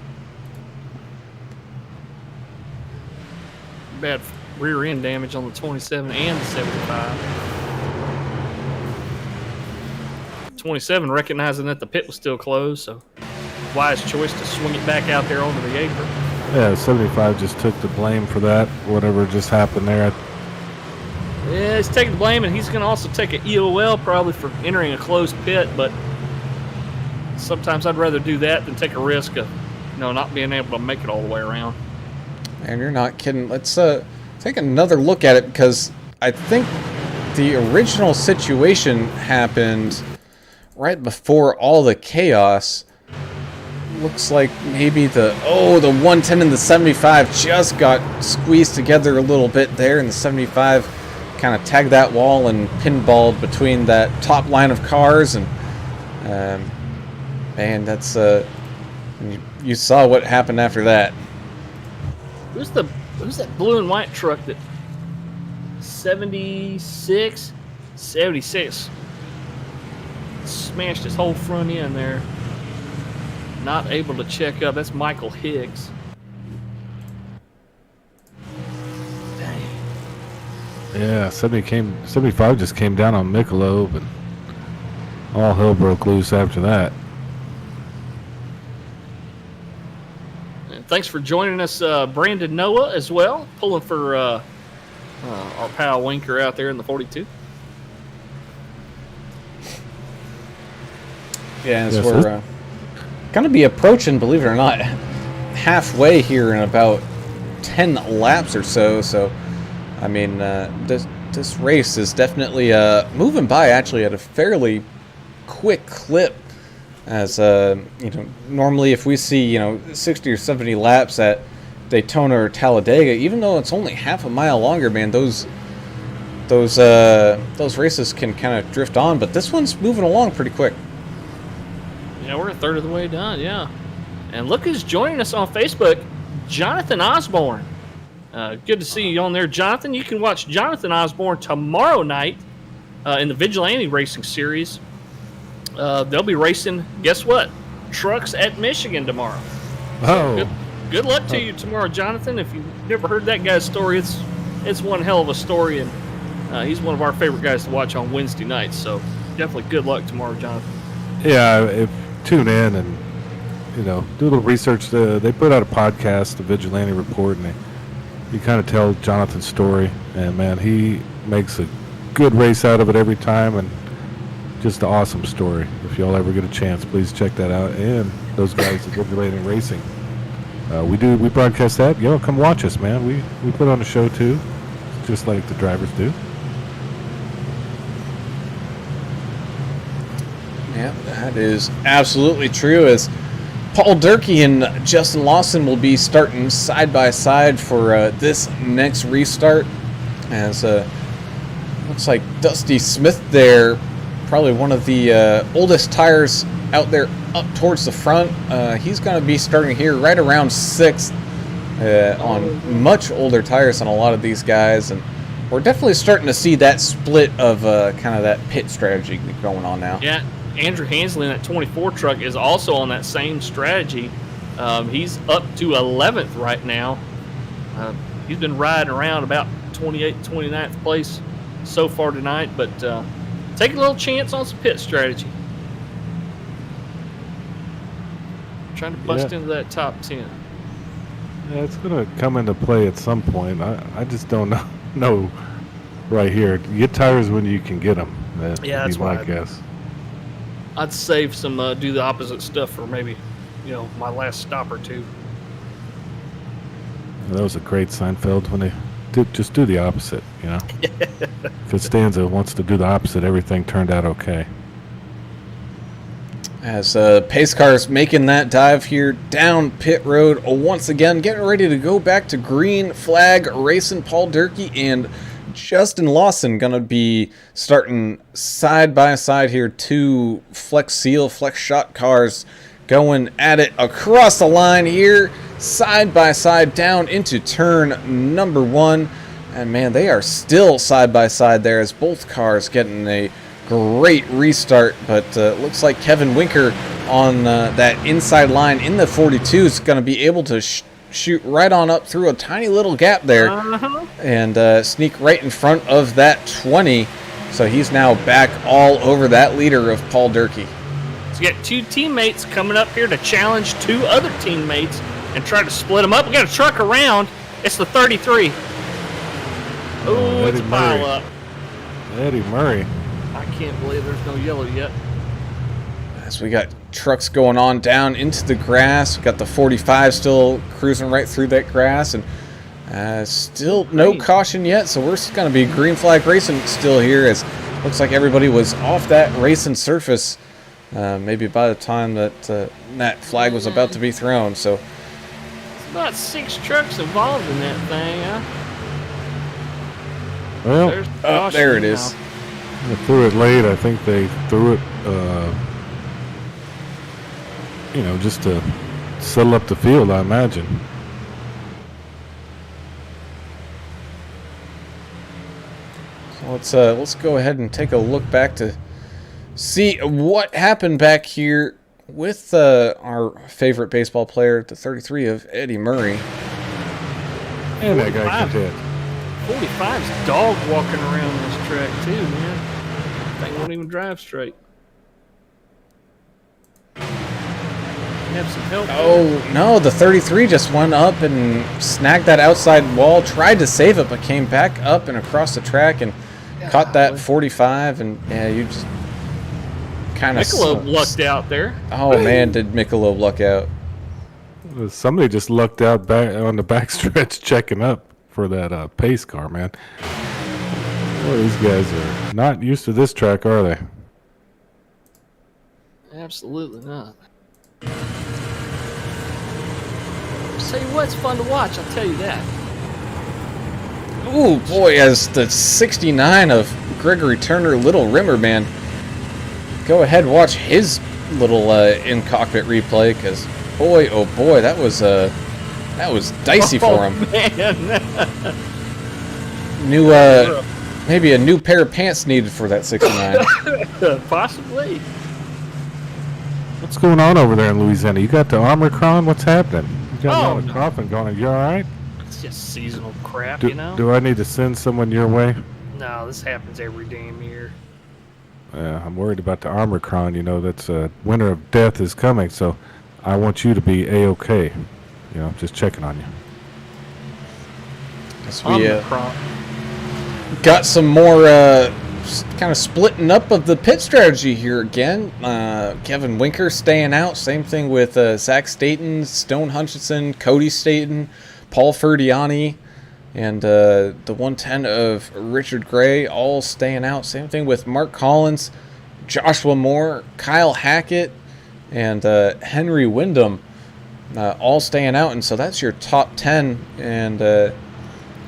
Bad rear end damage on the 27 and the 75. 27 recognizing that the pit was still closed, so wise choice to swing it back out there onto the apron. Yeah, 75 just took the blame for that. Whatever just happened there. Yeah, he's taking the blame, and he's going to also take an EOL probably for entering a closed pit, but sometimes I'd rather do that than take a risk of, not being able to make it all the way around. And you're not kidding. Let's take another look at it, because I think the original situation happened right before all the chaos. Looks like maybe the 110 and the 75 just got squeezed together a little bit there, and the 75 kind of tagged that wall and pinballed between that top line of cars, and man, that's you saw what happened after that. Who's that blue and white truck that 76 smashed his whole front end there? Not able to check up. That's Michael Higgs. Dang. Yeah, 75 just came down on Michelob, and all hell broke loose after that. And thanks for joining us, Brandon Noah, as well, pulling for our pal Winker out there in the 42. Yeah, as Yes, we're going to be approaching, believe it or not, halfway here in about 10 laps or so. So, I mean, this race is definitely moving by actually at a fairly quick clip. As normally if we see 60 or 70 laps at Daytona or Talladega, even though it's only half a mile longer, man, those races can kind of drift on. But this one's moving along pretty quick. Yeah, we're a third of the way done, yeah. And look who's joining us on Facebook, Jonathan Osborne. Good to see you on there, Jonathan. You can watch Jonathan Osborne tomorrow night in the Vigilante Racing Series. They'll be racing, guess what? Trucks at Michigan tomorrow. Oh. Good luck to you tomorrow, Jonathan. If you've never heard that guy's story, it's one hell of a story, and he's one of our favorite guys to watch on Wednesday nights. So definitely good luck tomorrow, Jonathan. Yeah, tune in and do a little research. They put out a podcast, the Vigilante Report, and you kind of tell Jonathan's story. And man, he makes a good race out of it every time, and just an awesome story. If y'all ever get a chance, please check that out. And those guys at Vigilante Racing, we broadcast that. Come watch us, man. We put on a show too, just like the drivers do. Yeah, that is absolutely true. As Paul Durkee and Justin Lawson will be starting side by side for this next restart. As looks like Dusty Smith there, probably one of the oldest tires out there up towards the front. He's going to be starting here right around 6th on much older tires than a lot of these guys. And we're definitely starting to see that split of kind of that pit strategy going on now. Yeah, Andrew Hansley in that 24 truck is also on that same strategy. He's up to 11th right now. He's been riding around about 28th, 29th place so far tonight, but take a little chance on some pit strategy. Trying to bust into that top 10. Yeah, it's going to come into play at some point. I just don't know right here. You get tires when you can get them. That's my why guess. I'd save some, do the opposite stuff for maybe, my last stop or two. That was a great Seinfeld when they just do the opposite, If Costanza wants to do the opposite, everything turned out okay. As pace cars making that dive here down pit road once again, getting ready to go back to green flag racing. Paul Durkee and Justin Lawson gonna be starting side by side here. 2 flex seal, flex shot cars going at it across the line here, side by side down into turn number 1. And man, they are still side by side there as both cars getting a great restart. But looks like Kevin Winker on that inside line in the 42 is going to be able to shoot right on up through a tiny little gap there and sneak right in front of that 20. So he's now back all over that leader of Paul Durkee. So you got 2 teammates coming up here to challenge 2 other teammates and try to split them up. We got a truck around. It's the 33. Oh, it's a pile up. Eddie Murray. I can't believe there's no yellow yet. As we got trucks going on down into the grass. We got the 45 still cruising right through that grass, and still no caution yet. So we're going to be green flag racing still here, as looks like everybody was off that racing surface maybe by the time that that flag was about to be thrown. So it's about 6 trucks involved in that thing, huh? Well, there it is. They threw it late. I think they threw it, just to settle up the field, I imagine. So let's go ahead and take a look back to see what happened back here with our favorite baseball player, the 33 of Eddie Murray. And that guy can hit. 45's dog walking around this track too, man. Thing won't even drive straight. Have some help. Oh no, the 33 just went up and snagged that outside wall, tried to save it, but came back up and across the track and caught that 45. And yeah, you just kind of Michelob lucked out there. Oh man, did Michelob luck out? Somebody just lucked out back on the backstretch checking up for that pace car, man. Boy, these guys are not used to this track, are they? Absolutely not. Tell you what's fun to watch, I'll tell you that. Ooh, boy, as the 69 of Gregory Turner, Little Rimmer, man. Go ahead and watch his little in-cockpit replay, because boy, oh boy, that was dicey for him. Man. New, maybe a new pair of pants needed for that 69. Possibly. What's going on over there in Louisiana? You got the Omicron? What's happening? You got a lot of coughing going. You all right? It's just seasonal crap, Do I need to send someone your way? No, this happens every damn year. I'm worried about the Armorcron. You know, that's winter of death is coming, so I want you to be A-okay. You know, just checking on you. As we got some more kind of splitting up of the pit strategy here again. Kevin Winker staying out. Same thing with Zach Staten, Stone Hutchinson, Cody Staten, Paul Ferdiani, and the 110 of Richard Gray all staying out. Same thing with Mark Collins, Joshua Moore, Kyle Hackett, and Henry Wyndham all staying out. And so that's your top 10. And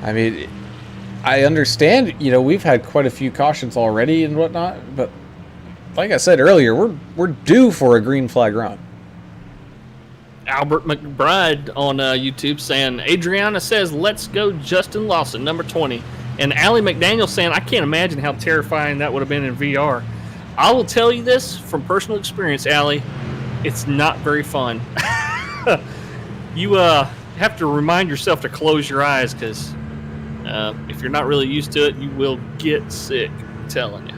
I mean, I understand, you know, we've had quite a few cautions already and whatnot, but like I said earlier, we're due for a green flag run. Albert McBride on YouTube saying, Adriana says, let's go Justin Lawson, number 20. And Allie McDaniel saying, I can't imagine how terrifying that would have been in VR. I will tell you this from personal experience, Allie, it's not very fun. You have to remind yourself to close your eyes, because if you're not really used to it, you will get sick, I'm telling you.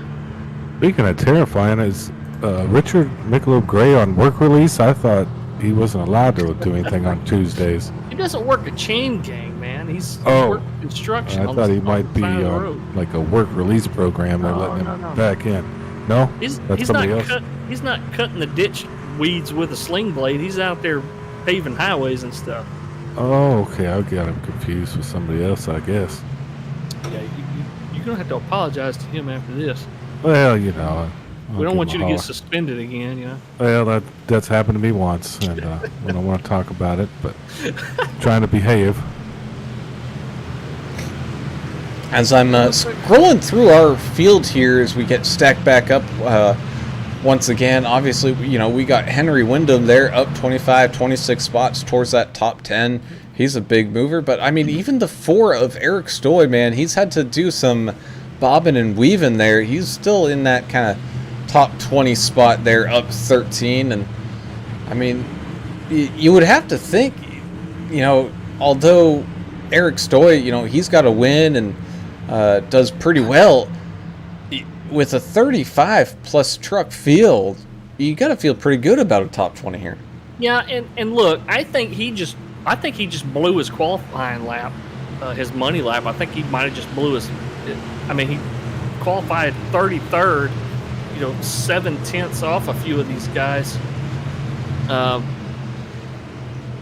Speaking of terrifying, is Richard Michelob Gray on work release? I thought he wasn't allowed to do anything on Tuesdays. He doesn't work a chain gang, man. He's work construction. I thought he might be on like a work release program. They're letting him back in. No, he's somebody not else. He's not cutting the ditch weeds with a sling blade. He's out there paving highways and stuff. Oh, okay. I got him confused with somebody else, I guess. Yeah, you're gonna have to apologize to him after this. Well, you know, we don't want you to get suspended again, you know. Well, that's happened to me once, and we don't want to talk about it, but trying to behave. As I'm scrolling through our field here as we get stacked back up once again, obviously, you know, we got Henry Wyndham there up 25, 26 spots towards that top 10. He's a big mover, but I mean, even the 4 of Eric Stoy, man, he's had to do some bobbing and weaving there. He's still in that kind of top 20 spot there, up 13. And I mean, you would have to think, you know, although Eric Stoy, you know, he's got a win and does pretty well with a 35 plus truck field, you got to feel pretty good about a top 20 here. Yeah, and look, I think he just blew his qualifying lap, his money lap. I think he might have just blew his. I mean, he qualified 33rd, you know, 7/10 off a few of these guys. Oh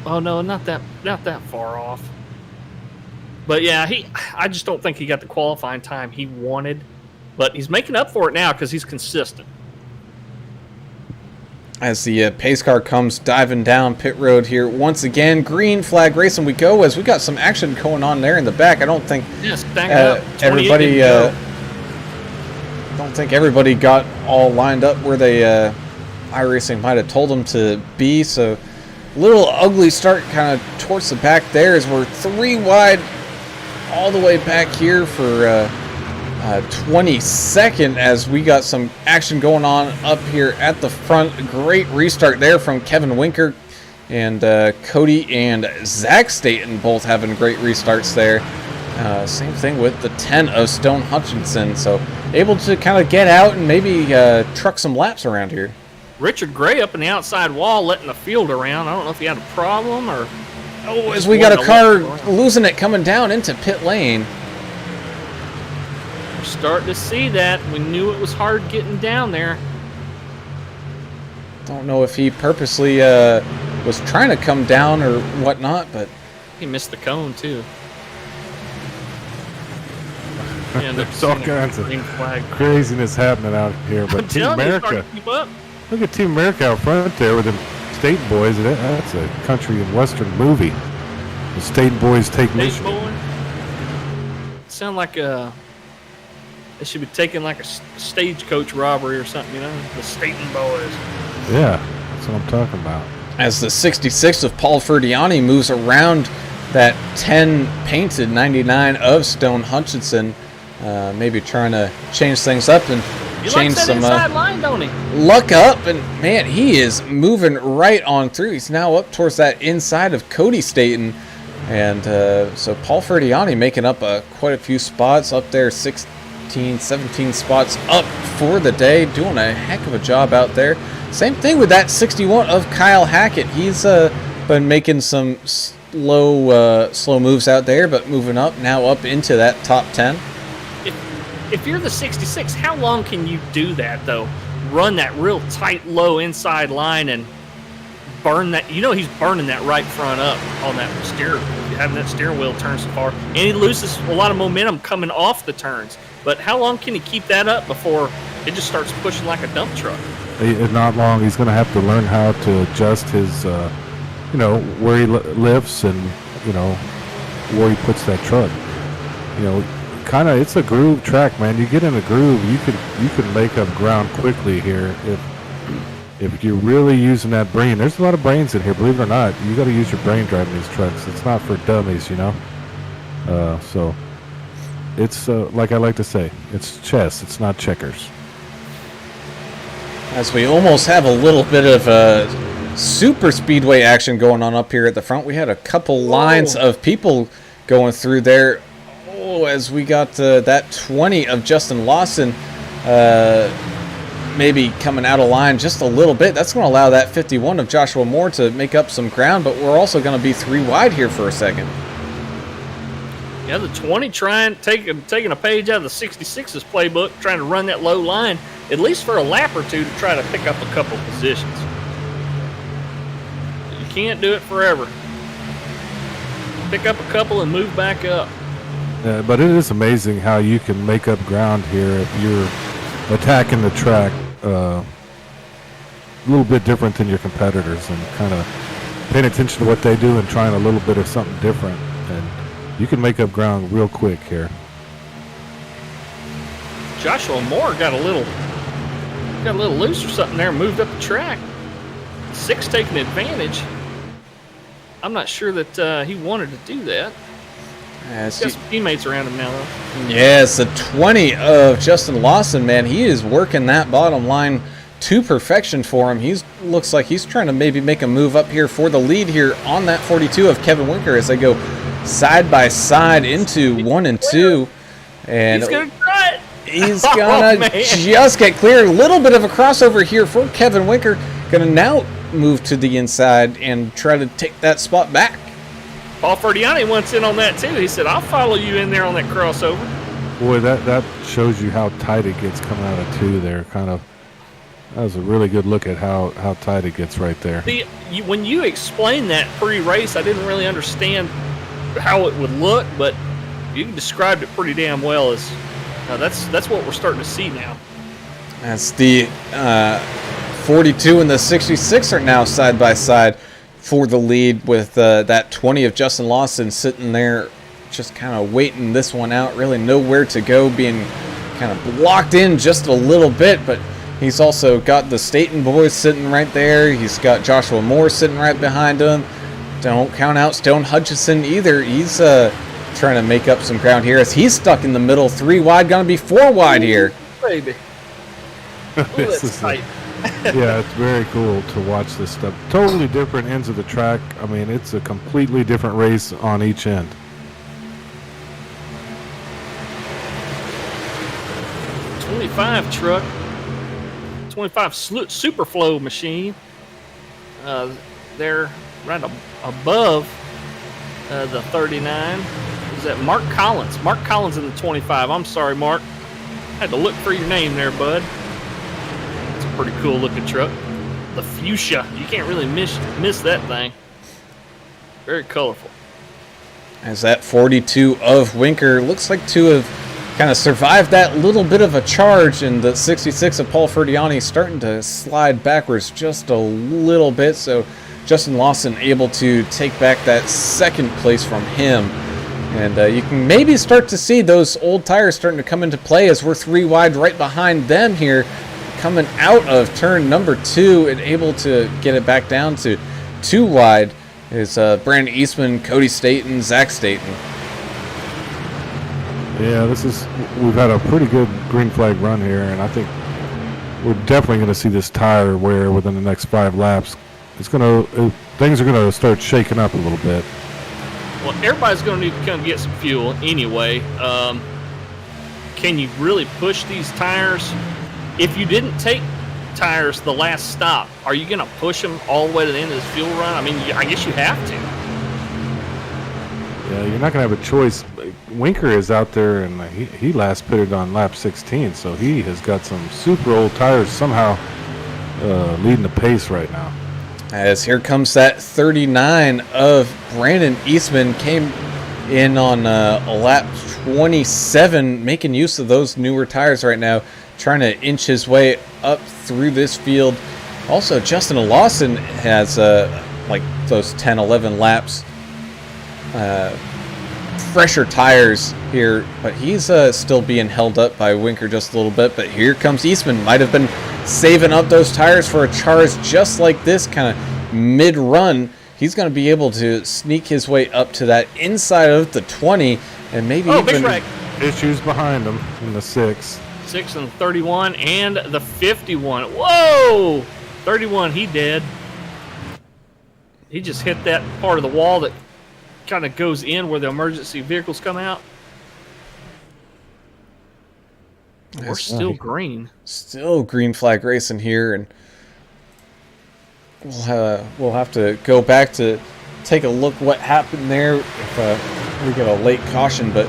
no, not that far off. But yeah, I just don't think he got the qualifying time he wanted. But he's making up for it now because he's consistent. As the pace car comes diving down pit road here once again, green flag racing we go, as we got some action going on there in the back. I don't think everybody don't think everybody got all lined up where they iRacing might have told them to be. So a little ugly start kind of towards the back there as we're 3 wide all the way back here for 22nd, as we got some action going on up here at the front. Great restart there from Kevin Winker, and Cody and Zach Staten both having great restarts there. Same thing with the 10 of Stone Hutchinson, so able to kind of get out and maybe truck some laps around here. Richard Gray up in the outside wall letting the field around. I don't know if he had a problem or... Oh, as we got a car losing it coming down into pit lane. We're starting to see that. We knew it was hard getting down there. Don't know if he purposely was trying to come down or whatnot, but... He missed the cone, too. Yeah, there's all kinds of craziness happening out here. But Team America, look at Team America out front there with them State Boys. That's a country and western movie. The State Boys take Michigan. Sound like they should be taking like a stagecoach robbery or something, you know? The Staten Boys. Yeah, that's what I'm talking about. As the 66 of Paul Ferdiani moves around that 10 painted 99 of Stone Hutchinson, maybe trying to change things up and change some line, don't he? Luck up, and man, he is moving right on through. He's now up towards that inside of Cody Staten, and so Paul Ferdiani making up quite a few spots up there, 15, 17 spots up for the day. Doing a heck of a job out there. Same thing with that 61 of Kyle Hackett. He's been making some slow moves out there, but moving up now up into that top 10. If you're the 66, how long can you do that, though? Run that real tight, low inside line and burn that. You know he's burning that right front up on that having that steering wheel turn so far. And he loses a lot of momentum coming off the turns. But how long can he keep that up before it just starts pushing like a dump truck? Not long. He's going to have to learn how to adjust his, where he lifts and, where he puts that truck. Kind of, it's a groove track, man. You get in a groove, you could make up ground quickly here if you're really using that brain. There's a lot of brains in here, believe it or not. You got to use your brain driving these trucks. It's not for dummies, So it's like I like to say, it's chess. It's not checkers. As we almost have a little bit of super speedway action going on up here at the front. We had a couple lines of people going through there. As we got that 20 of Justin Lawson maybe coming out of line just a little bit. That's going to allow that 51 of Joshua Moore to make up some ground, but we're also going to be 3 wide here for a second. Yeah, the 20 taking a page out of the 66's playbook, trying to run that low line, at least for a lap or two to try to pick up a couple positions. You can't do it forever. Pick up a couple and move back up. But it is amazing how you can make up ground here if you're attacking the track a little bit different than your competitors and kind of paying attention to what they do and trying a little bit of something different. And you can make up ground real quick here. Joshua Moore got a little loose or something there and moved up the track. 6 taking advantage. I'm not sure that he wanted to do that. He's got some teammates around him now, though. Yes, the 20 of Justin Lawson, man, he is working that bottom line to perfection for him. Looks like he's trying to maybe make a move up here for the lead here on that 42 of Kevin Winker as they go side by side into 1 and 2. And he's going to try it. He's going to just get clear. A little bit of a crossover here for Kevin Winker. Going to now move to the inside and try to take that spot back. Paul Ferdiani wants in on that too. He said, I'll follow you in there on that crossover. Boy, that shows you how tight it gets coming out of 2 there. That was a really good look at how tight it gets right there. When you explained that pre-race, I didn't really understand how it would look, but you described it pretty damn well. That's what we're starting to see now. As the 42 and the 66 are now side by side for the lead, with that 20 of Justin Lawson sitting there just kind of waiting this one out, really nowhere to go, being kind of blocked in just a little bit, but he's also got the Staten boys sitting right there. He's got Joshua Moore sitting right behind him. Don't count out Stone Hutchison either. He's trying to make up some ground here as he's stuck in the middle. 3 wide, gonna be 4 wide here. Baby. This is tight. Yeah, it's very cool to watch this stuff. Totally different ends of the track. I mean, it's a completely different race on each end. '25 truck, 25 Superflow machine. They're right above the 39. Is that Mark Collins? Mark Collins in the 25. I'm sorry, Mark. I had to look for your name there, bud. It's a pretty cool looking truck. The fuchsia. You can't really miss that thing. Very colorful. As that 42 of Winker looks like to have kind of survived that little bit of a charge, and the 66 of Paul Ferdiani starting to slide backwards just a little bit. So Justin Lawson able to take back that second place from him. And you can maybe start to see those old tires starting to come into play as we're 3 wide right behind them here, coming out of turn number 2 and able to get it back down to 2 wide is Brandon Eastman, Cody Staten, Zach Staten. Yeah, we've had a pretty good green flag run here, and I think we're definitely going to see this tire wear within the next 5 laps. Things are going to start shaking up a little bit. Well, everybody's going to need to come get some fuel anyway. can you really push these tires? If you didn't take tires the last stop, are you going to push them all the way to the end of this fuel run? I mean, I guess you have to. Yeah, you're not going to have a choice. Winker is out there, and he last pitted on lap 16, so he has got some super old tires somehow leading the pace right now. As here comes that 39 of Brandon Eastman, came in on lap 27, making use of those newer tires right now, trying to inch his way up through this field. Also, Justin Lawson has like those 10, 11 laps fresher tires here, but he's still being held up by Winker just a little bit. But here comes Eastman. Might have been saving up those tires for a charge just like this, kind of mid-run. He's going to be able to sneak his way up to that inside of the 20, and maybe big wreck. Issues behind him in the 6 and 31 and the 51. Whoa! 31, he dead. He just hit that part of the wall that kind of goes in where the emergency vehicles come out. We're still green. Still green flag racing here, and we'll have to go back to take a look what happened there if we get a late caution. But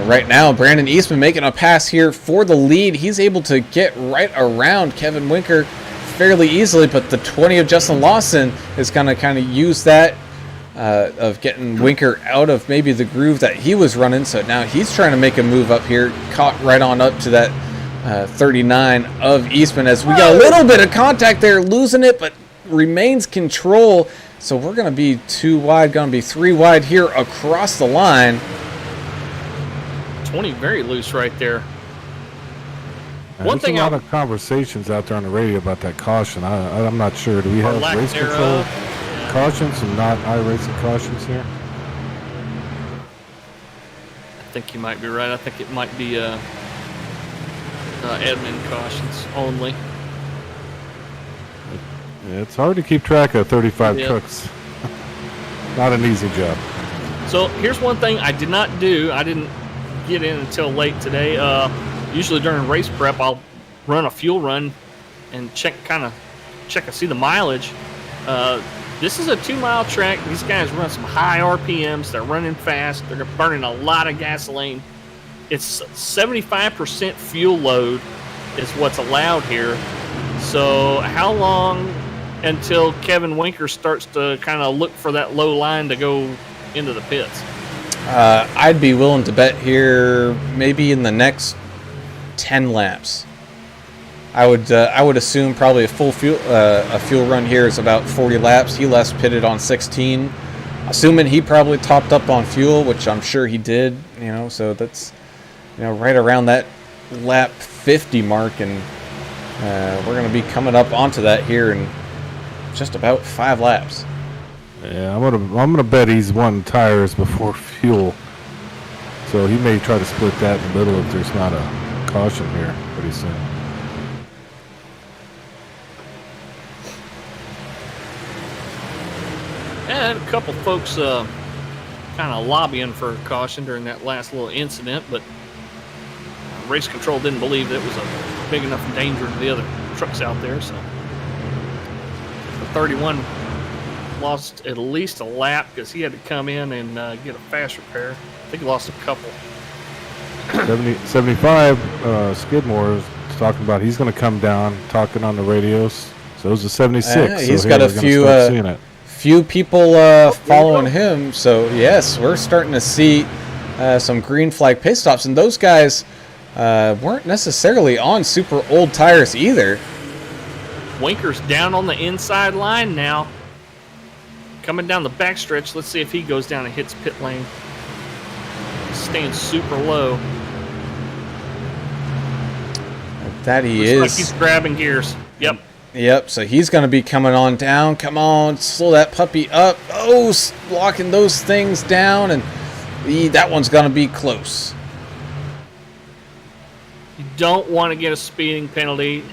right now, Brandon Eastman making a pass here for the lead. He's able to get right around Kevin Winker fairly easily, but the 20 of Justin Lawson is going to kind of use that of getting Winker out of maybe the groove that he was running. So now he's trying to make a move up here, caught right on up to that 39 of Eastman, as we got a little bit of contact there, losing it, but remains control. So we're going to be 2 wide, going to be 3 wide here across the line. 20 very loose right there. One thing, a lot of conversations out there on the radio about that caution. I'm not sure. Do we have race control cautions and not iRacing cautions here? I think you might be right. I think it might be admin cautions only. It's hard to keep track of 35 trucks. Not an easy job. So here's one thing I did not do. I didn't get in until late today. Usually during race prep, I'll run a fuel run and check and see the mileage. This is a 2-mile track. These guys run some high RPMs. They're running fast. They're burning a lot of gasoline. It's 75% fuel load is what's allowed here. So how long until Kevin Winker starts to kind of look for that low line to go into the pits? I'd be willing to bet here maybe in the next 10 laps. I would assume probably a full fuel run here is about 40 laps. He last pitted on 16, assuming he probably topped up on fuel, which I'm sure he did. So that's right around that lap 50 mark, and we're going to be coming up onto that here in just about 5 laps. Yeah, I'm gonna bet he's 1 tires before fuel, so he may try to split that in the middle if there's not a caution here pretty soon. And a couple folks kind of lobbying for a caution during that last little incident, but race control didn't believe that it was a big enough danger to the other trucks out there. So the 31 lost at least a lap because he had to come in and get a fast repair. I think he lost a couple. 75 Skidmore is talking about he's going to come down, talking on the radios. So it was a 76. He's so got a few people following him. So yes, we're starting to see some green flag pit stops, and those guys weren't necessarily on super old tires either. Winker's down on the inside line now. Coming down the backstretch. Let's see if he goes down and hits pit lane. Staying super low. That he Looks is. like he's grabbing gears. Yep. So he's going to be coming on down. Come on, slow that puppy up. Oh, locking those things down, and that one's going to be close. You don't want to get a speeding penalty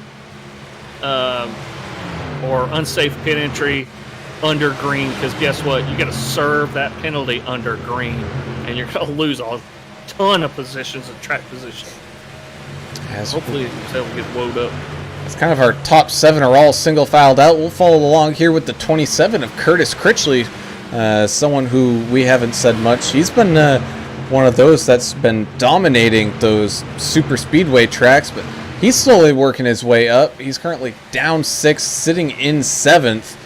or unsafe pit entry under green, because guess what? You got to serve that penalty under green, and you're going to lose a ton of positions of track position. Hopefully he's able to get woed up. It's kind of our top 7 are all single filed out. We'll follow along here with the 27 of Curtis Critchley, someone who we haven't said much. He's been one of those that's been dominating those super speedway tracks, but he's slowly working his way up. He's currently down 6, sitting in 7th,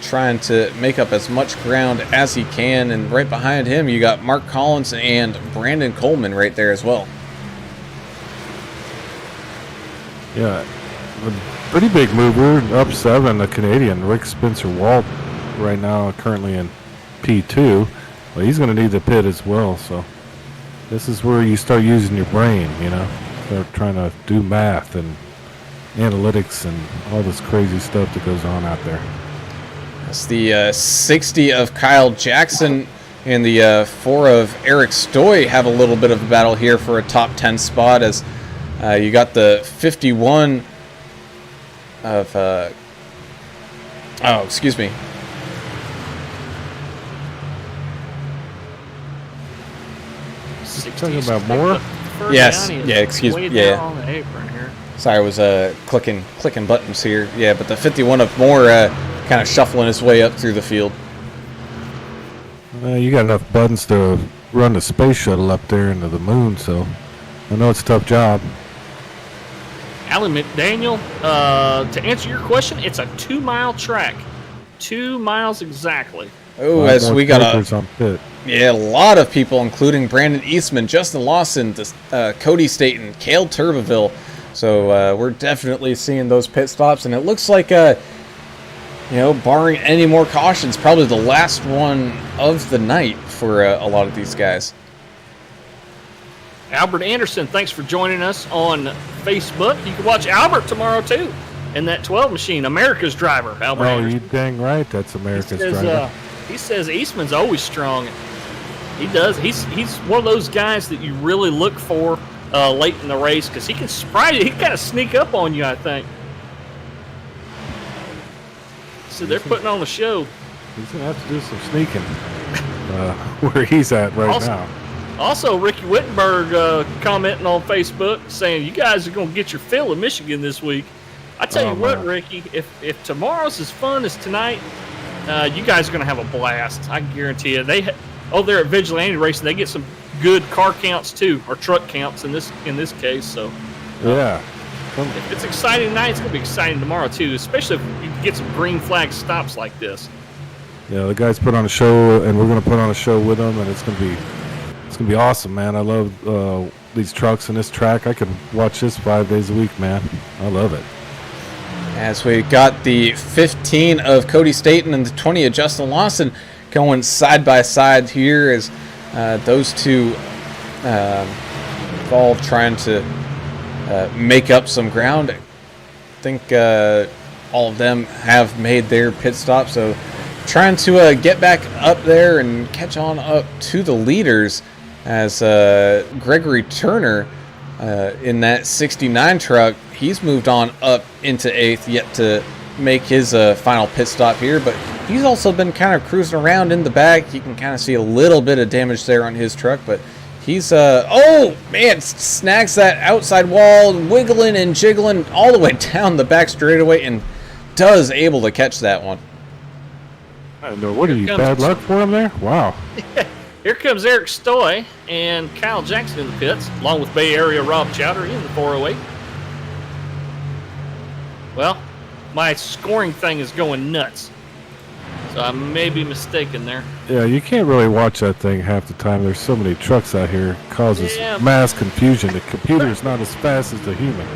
trying to make up as much ground as he can. And right behind him, you got Mark Collins and Brandon Coleman right there as well. Yeah, a pretty big mover, up 7, the Canadian, Rick Spencer-Walt, right now currently in P2. Well, he's going to need the pit as well, so this is where you start using your brain, you know, start trying to do math and analytics and all this crazy stuff that goes on out there. That's the 60 of Kyle Jackson and the 4 of Eric Stoy have a little bit of a battle here for a top 10 spot, as you got the 51 of, excuse me. Talking about more? Yes, yeah, excuse me, yeah. On the apron here. Sorry, I was clicking buttons here. Yeah, but the 51 of Moore kind of shuffling his way up through the field. You got enough buttons to run the space shuttle up there into the moon, so I know it's a tough job. Allie McDaniel, to answer your question, it's a 2-mile track. 2 miles exactly. Oh, as we got a lot of people, including Brandon Eastman, Justin Lawson, Cody Staten, Cale Turbeville. So we're definitely seeing those pit stops, and it looks like, barring any more cautions, probably the last one of the night for a lot of these guys. Albert Anderson, thanks for joining us on Facebook. You can watch Albert tomorrow, too, in that 12 machine. America's driver, Albert Anderson. You dang right, that's America's driver. He says Eastman's always strong. He does. He's one of those guys that you really look for late in the race, because he can surprise you. He can kind of sneak up on you, I think. So they're putting on a show. He's going to have to do some sneaking where he's at now. Also, Ricky Wittenberg commenting on Facebook saying, you guys are going to get your fill of Michigan this week. I tell you what, Ricky, if tomorrow's as fun as tonight, you guys are going to have a blast. I guarantee you. They're at Vigilante Racing. They get some good car counts too, or truck counts in this case. So, yeah, if it's exciting tonight, it's going to be exciting tomorrow too. Especially if you get some green flag stops like this. Yeah, the guys put on a show, and we're going to put on a show with them, and it's going to be awesome, man. I love these trucks and this track. I could watch this 5 days a week, man. I love it. As we got the 15 of Cody Staten and the 20 of Justin Lawson going side by side here, as those two all trying to make up some ground. I think all of them have made their pit stop, so trying to get back up there and catch on up to the leaders, as Gregory Turner in that 69 truck, he's moved on up into 8th, yet to make his final pit stop here, but he's also been kind of cruising around in the back. You can kind of see a little bit of damage there on his truck, but he's snags that outside wall, wiggling and jiggling all the way down the back straightaway, and does able to catch that one. I don't know, what are you, bad luck for him there? Wow. Here comes Eric Stoy and Kyle Jackson in the pits, along with Bay Area Rob Chowdhury in the 408. Well, my scoring thing is going nuts, so I may be mistaken there. Yeah, you can't really watch that thing half the time. There's so many trucks out here. It causes mass confusion. The computer is not as fast as the human.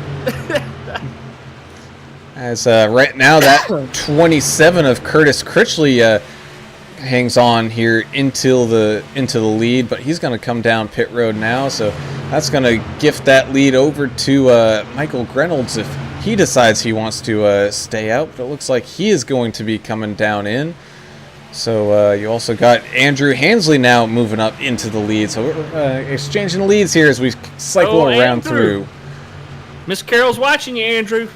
As right now, that 27 of Curtis Critchley hangs on here into the lead, but he's going to come down pit road now, so that's going to gift that lead over to Michael Grenolds if he decides he wants to stay out. But it looks like he is going to be coming down in. So you also got Andrew Hansley now moving up into the lead. So we're exchanging leads here as we cycle around through. Miss Carroll's watching you, Andrew.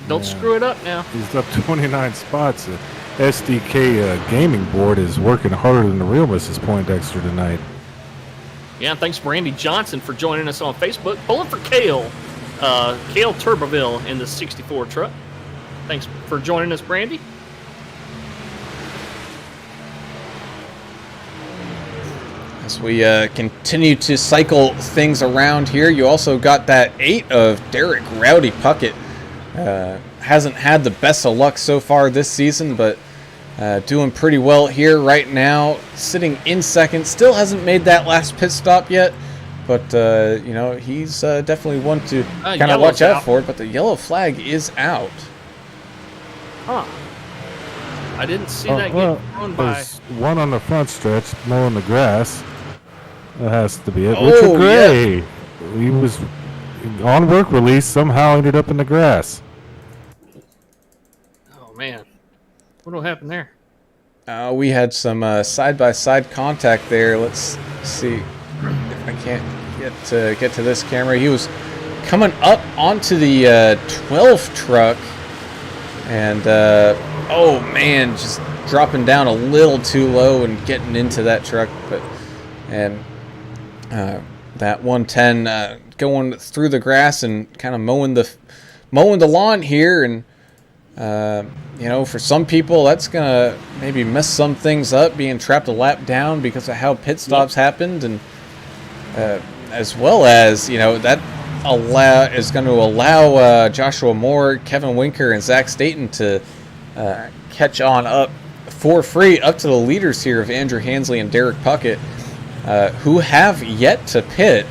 Don't screw it up now. He's up 29 spots. The SDK gaming board is working harder than the real Mrs. Poindexter tonight. Yeah, and thanks Randy Johnson for joining us on Facebook. Pulling for Kale. Cale Turbeville in the 64 truck. Thanks for joining us, Brandy. As we continue to cycle things around here, you also got that 8 of Derek Rowdy Puckett. Hasn't had the best of luck so far this season, but doing pretty well here right now. Sitting in second, still hasn't made that last pit stop yet, but you know, he's definitely one to kind of watch out for. But the yellow flag is out. Huh. I didn't see that get thrown by. There's one on the front stretch mowing the grass. That has to be it. Oh, Richard Gray. Yeah. He was on work release, somehow ended up in the grass. Oh, man. What happened there? We had some side-by-side contact there. Let's see if I can't get to this camera. He was coming up onto the 12 truck, and oh man, just dropping down a little too low and getting into that truck. But that 110 going through the grass and kind of mowing the lawn here, and you know, for some people that's gonna maybe mess some things up, being trapped a lap down because of how pit stops happened, and as well as, you know, that is going to allow Joshua Moore, Kevin Winker, and Zach Staten to catch on up for free up to the leaders here of Andrew Hansley and Derek Puckett, who have yet to pit.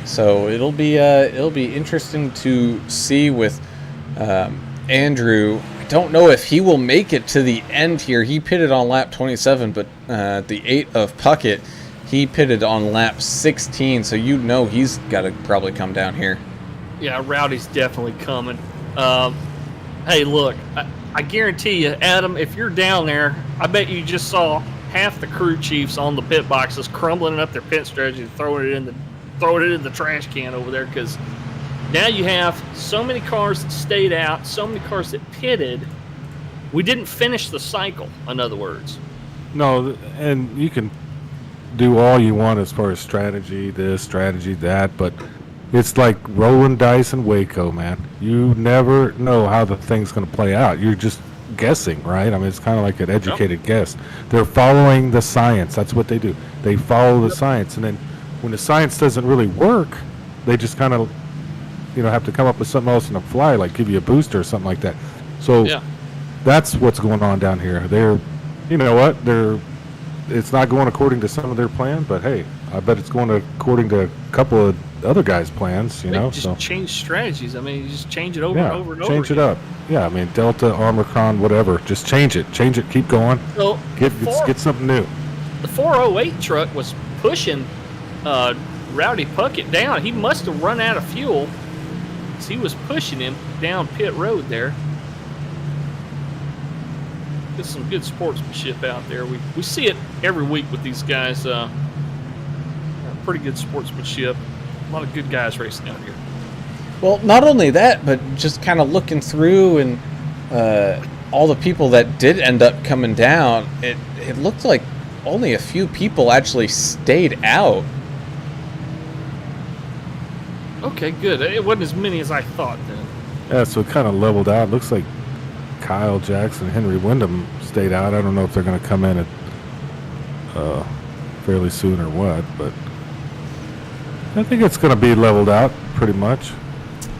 So it'll be interesting to see with Andrew. I don't know if he will make it to the end here. He pitted on lap 27, but the 8 of Puckett, he pitted on lap 16, so you know he's got to probably come down here. Yeah, Rowdy's definitely coming. Hey, look, I guarantee you, Adam, if you're down there, I bet you just saw half the crew chiefs on the pit boxes crumbling up their pit strategy and throwing it in the trash can over there, because now you have so many cars that stayed out, so many cars that pitted. We didn't finish the cycle, in other words. No, and you can do all you want as far as strategy, this, strategy, that, but it's like rolling dice in Waco, man. You never know how the thing's going to play out. You're just guessing, right? I mean, it's kind of like an educated guess. They're following the science. That's what they do. They follow the science, and then when the science doesn't really work, they just kind of, you know, have to come up with something else on the fly, like give you a booster or something like that. So that's what's going on down here. They're, you know what, it's not going according to some of their plan, but hey, I bet it's going according to a couple of other guys' plans, you know. Just change strategies. I mean, you just change it over and over and over. Change it up. Yeah, I mean, Delta, Omicron, whatever. Just change it. Keep going. So get something new. The 408 truck was pushing Rowdy Puckett down. He must have run out of fuel, because he was pushing him down pit road there. Get some good sportsmanship out there. We see it every week with these guys. Pretty good sportsmanship. A lot of good guys racing out here. Well, not only that, but just kind of looking through and all the people that did end up coming down, it looked like only a few people actually stayed out. Okay, good. It wasn't as many as I thought then. Yeah, so it kind of leveled out. Looks like Kyle Jackson, Henry Wyndham stayed out. I don't know if they're going to come in at fairly soon or what, but I think it's going to be leveled out pretty much.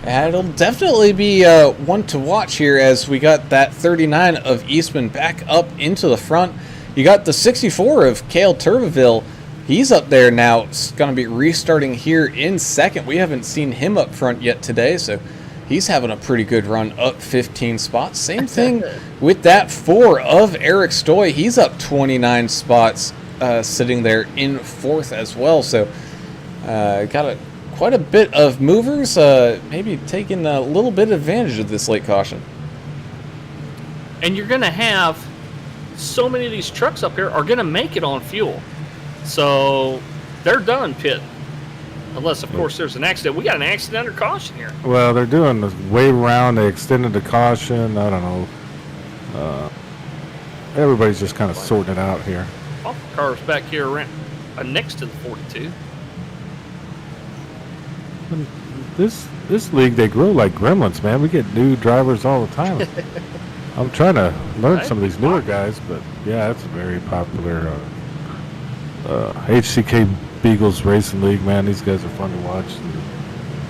It'll definitely be one to watch here, as we got that 39 of Eastman back up into the front. You got the 64 of Cale Turbeville. He's up there now. It's going to be restarting here in second. We haven't seen him up front yet today, so he's having a pretty good run, up 15 spots. Same thing with that 4 of Eric Stoy. He's up 29 spots, sitting there in fourth as well. So got quite a bit of movers, maybe taking a little bit of advantage of this late caution. And you're going to have so many of these trucks up here are going to make it on fuel. So they're done pitting. Unless, of course, there's an accident. We got an accident under caution here. Well, they're doing this wave around. They extended the caution. I don't know. Everybody's just kind of sorting it out here. All the cars back here next to the 42. this league, they grow like gremlins, man. We get new drivers all the time. I'm trying to learn some of these newer guys, but yeah, it's a very popular HCK Beagles Racing League, man. These guys are fun to watch.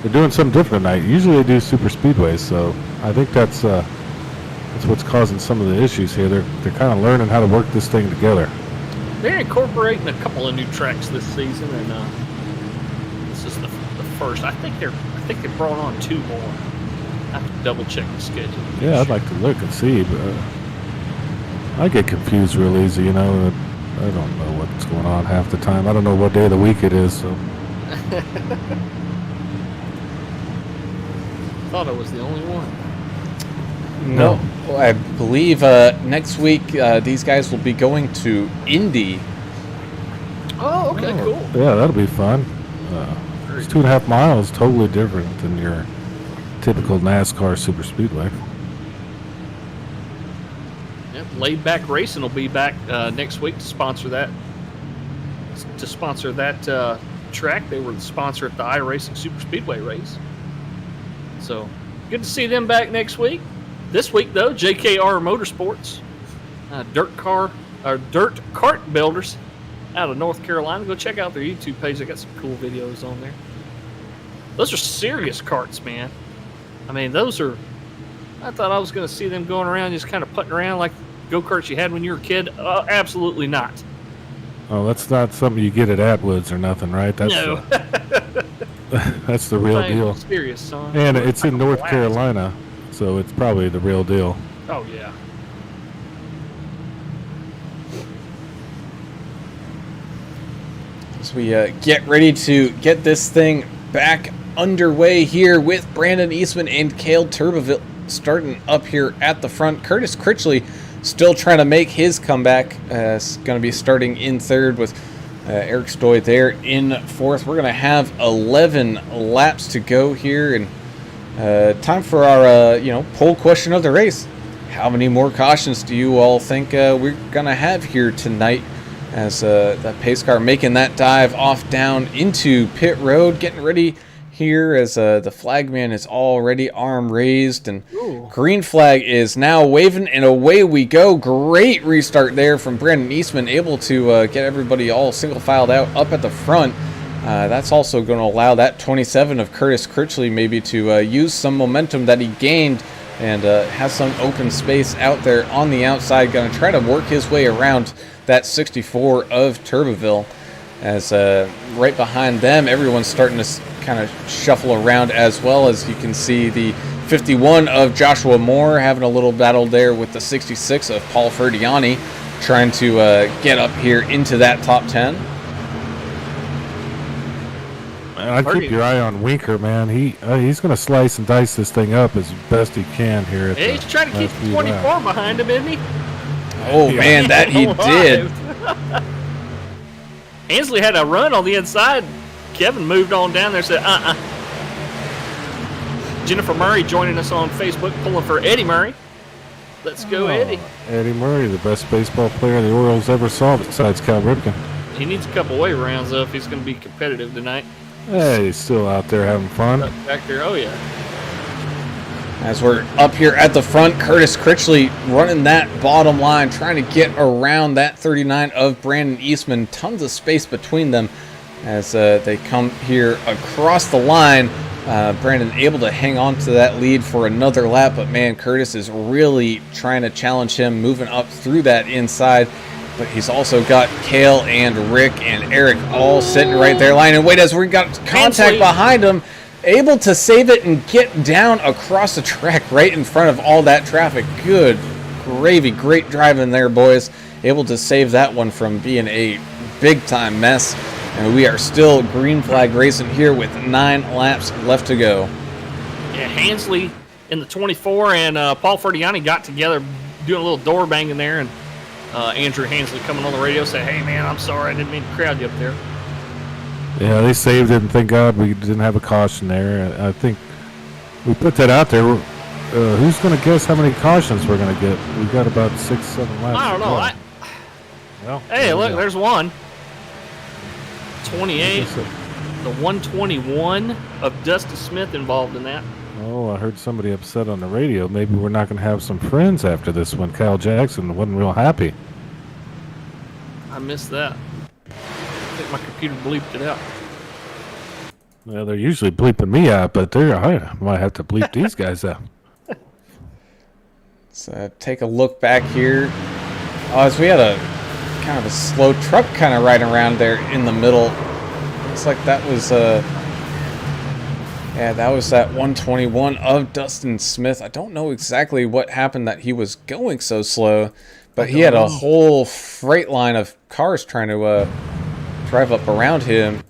They're doing something different tonight. Usually they do Superspeedway, so I think that's what's causing some of the issues here. They're kind of learning how to work this thing together. They're incorporating a couple of new tracks this season, and this is the first. I think they brought on 2 more. I have to double check the schedule. Yeah, I'd like to look and see, but I get confused real easy. You know, I don't know what's going on half the time. I don't know what day of the week it is. So. Thought I was the only one. No, I believe next week these guys will be going to Indy. Oh, okay, cool. Yeah, that'll be fun. It's 2.5 miles, totally different than your typical NASCAR Superspeedway. Yep, Laid Back Racing will be back next week to sponsor that. Track, they were the sponsor at the iRacing Superspeedway race. So good to see them back next week. This week though, JKR Motorsports, dirt kart builders out of North Carolina. Go check out their YouTube page. They got some cool videos on there. Those are serious karts, man. I mean, I thought I was going to see them going around just kind of putting around like go-karts you had when you were a kid. Absolutely not. Oh, that's not something you get at Atwoods or nothing, right? That's No. that's the real deal. Serious, son. And it's in North Carolina, so it's probably the real deal. Oh, yeah. As we get ready to get this thing back underway here with Brandon Eastman and Cale Turbeville starting up here at the front. Curtis Critchley still trying to make his comeback. Is going to be starting in third with Eric Stoy there in fourth. We're going to have 11 laps to go here, and time for our poll question of the race. How many more cautions do you all think we're going to have here tonight? As that pace car making that dive off down into pit road, getting ready here as the flagman is already arm raised, and green flag is now waving, and away we go. Great restart there from Brandon Eastman, able to get everybody all single filed out up at the front. That's also going to allow that 27 of Curtis Critchley maybe to use some momentum that he gained, and has some open space out there on the outside. Going to try to work his way around that 64 of Turbeville. As right behind them, everyone's starting to kind of shuffle around, as well as you can see the 51 of Joshua Moore having a little battle there with the 66 of Paul Ferdiani, trying to get up here into that top 10. I'd keep your eye on Winker, man. He's going to slice and dice this thing up as best he can here. He's trying to keep the 24 behind him, isn't he? Oh, man, that he did. Ansley had a run on the inside. Kevin moved on down there and said, Jennifer Murray joining us on Facebook, pulling for Eddie Murray. Let's go, Eddie. Eddie Murray, the best baseball player the Orioles ever saw besides Cal Ripken. He needs a couple wave rounds, though, if he's going to be competitive tonight. Hey, he's still out there having fun. Back there, oh, yeah. As we're up here at the front, Curtis Critchley running that bottom line, trying to get around that 39 of Brandon Eastman. Tons of space between them as they come here across the line. Brandon able to hang on to that lead for another lap, but man, Curtis is really trying to challenge him, moving up through that inside. But he's also got Cale and Rick and Eric all sitting right there. Line and wait, as we got contact behind him, able to save it and get down across the track right in front of all that traffic. Good gravy, great driving there, boys. Able to save that one from being a big-time mess. And we are still green flag racing here with 9 laps left to go. Yeah, Hansley in the 24 and Paul Ferdiani got together doing a little door banging there, and Andrew Hansley coming on the radio saying, "Hey, man, I'm sorry. I didn't mean to crowd you up there." Yeah, they saved it, and thank God we didn't have a caution there. I think we put that out there. Who's going to guess how many cautions we're going to get? We've got about 6-7 laps. I don't know. Well, hey, look, there's one. 28. the 121 of Dusty Smith involved in that. Oh, I heard somebody upset on the radio. Maybe we're not going to have some friends after this one. Kyle Jackson wasn't real happy. I missed that. I think my computer bleeped it out. Well, they're usually bleeping me out, but I might have to bleep these guys out. Let's take a look back here. As we had a kind of a slow truck kind of right around there in the middle. Looks like that was that was that 121 of Dustin Smith. I don't know exactly what happened that he was going so slow, but he had a whole freight line of cars trying to drive up around him.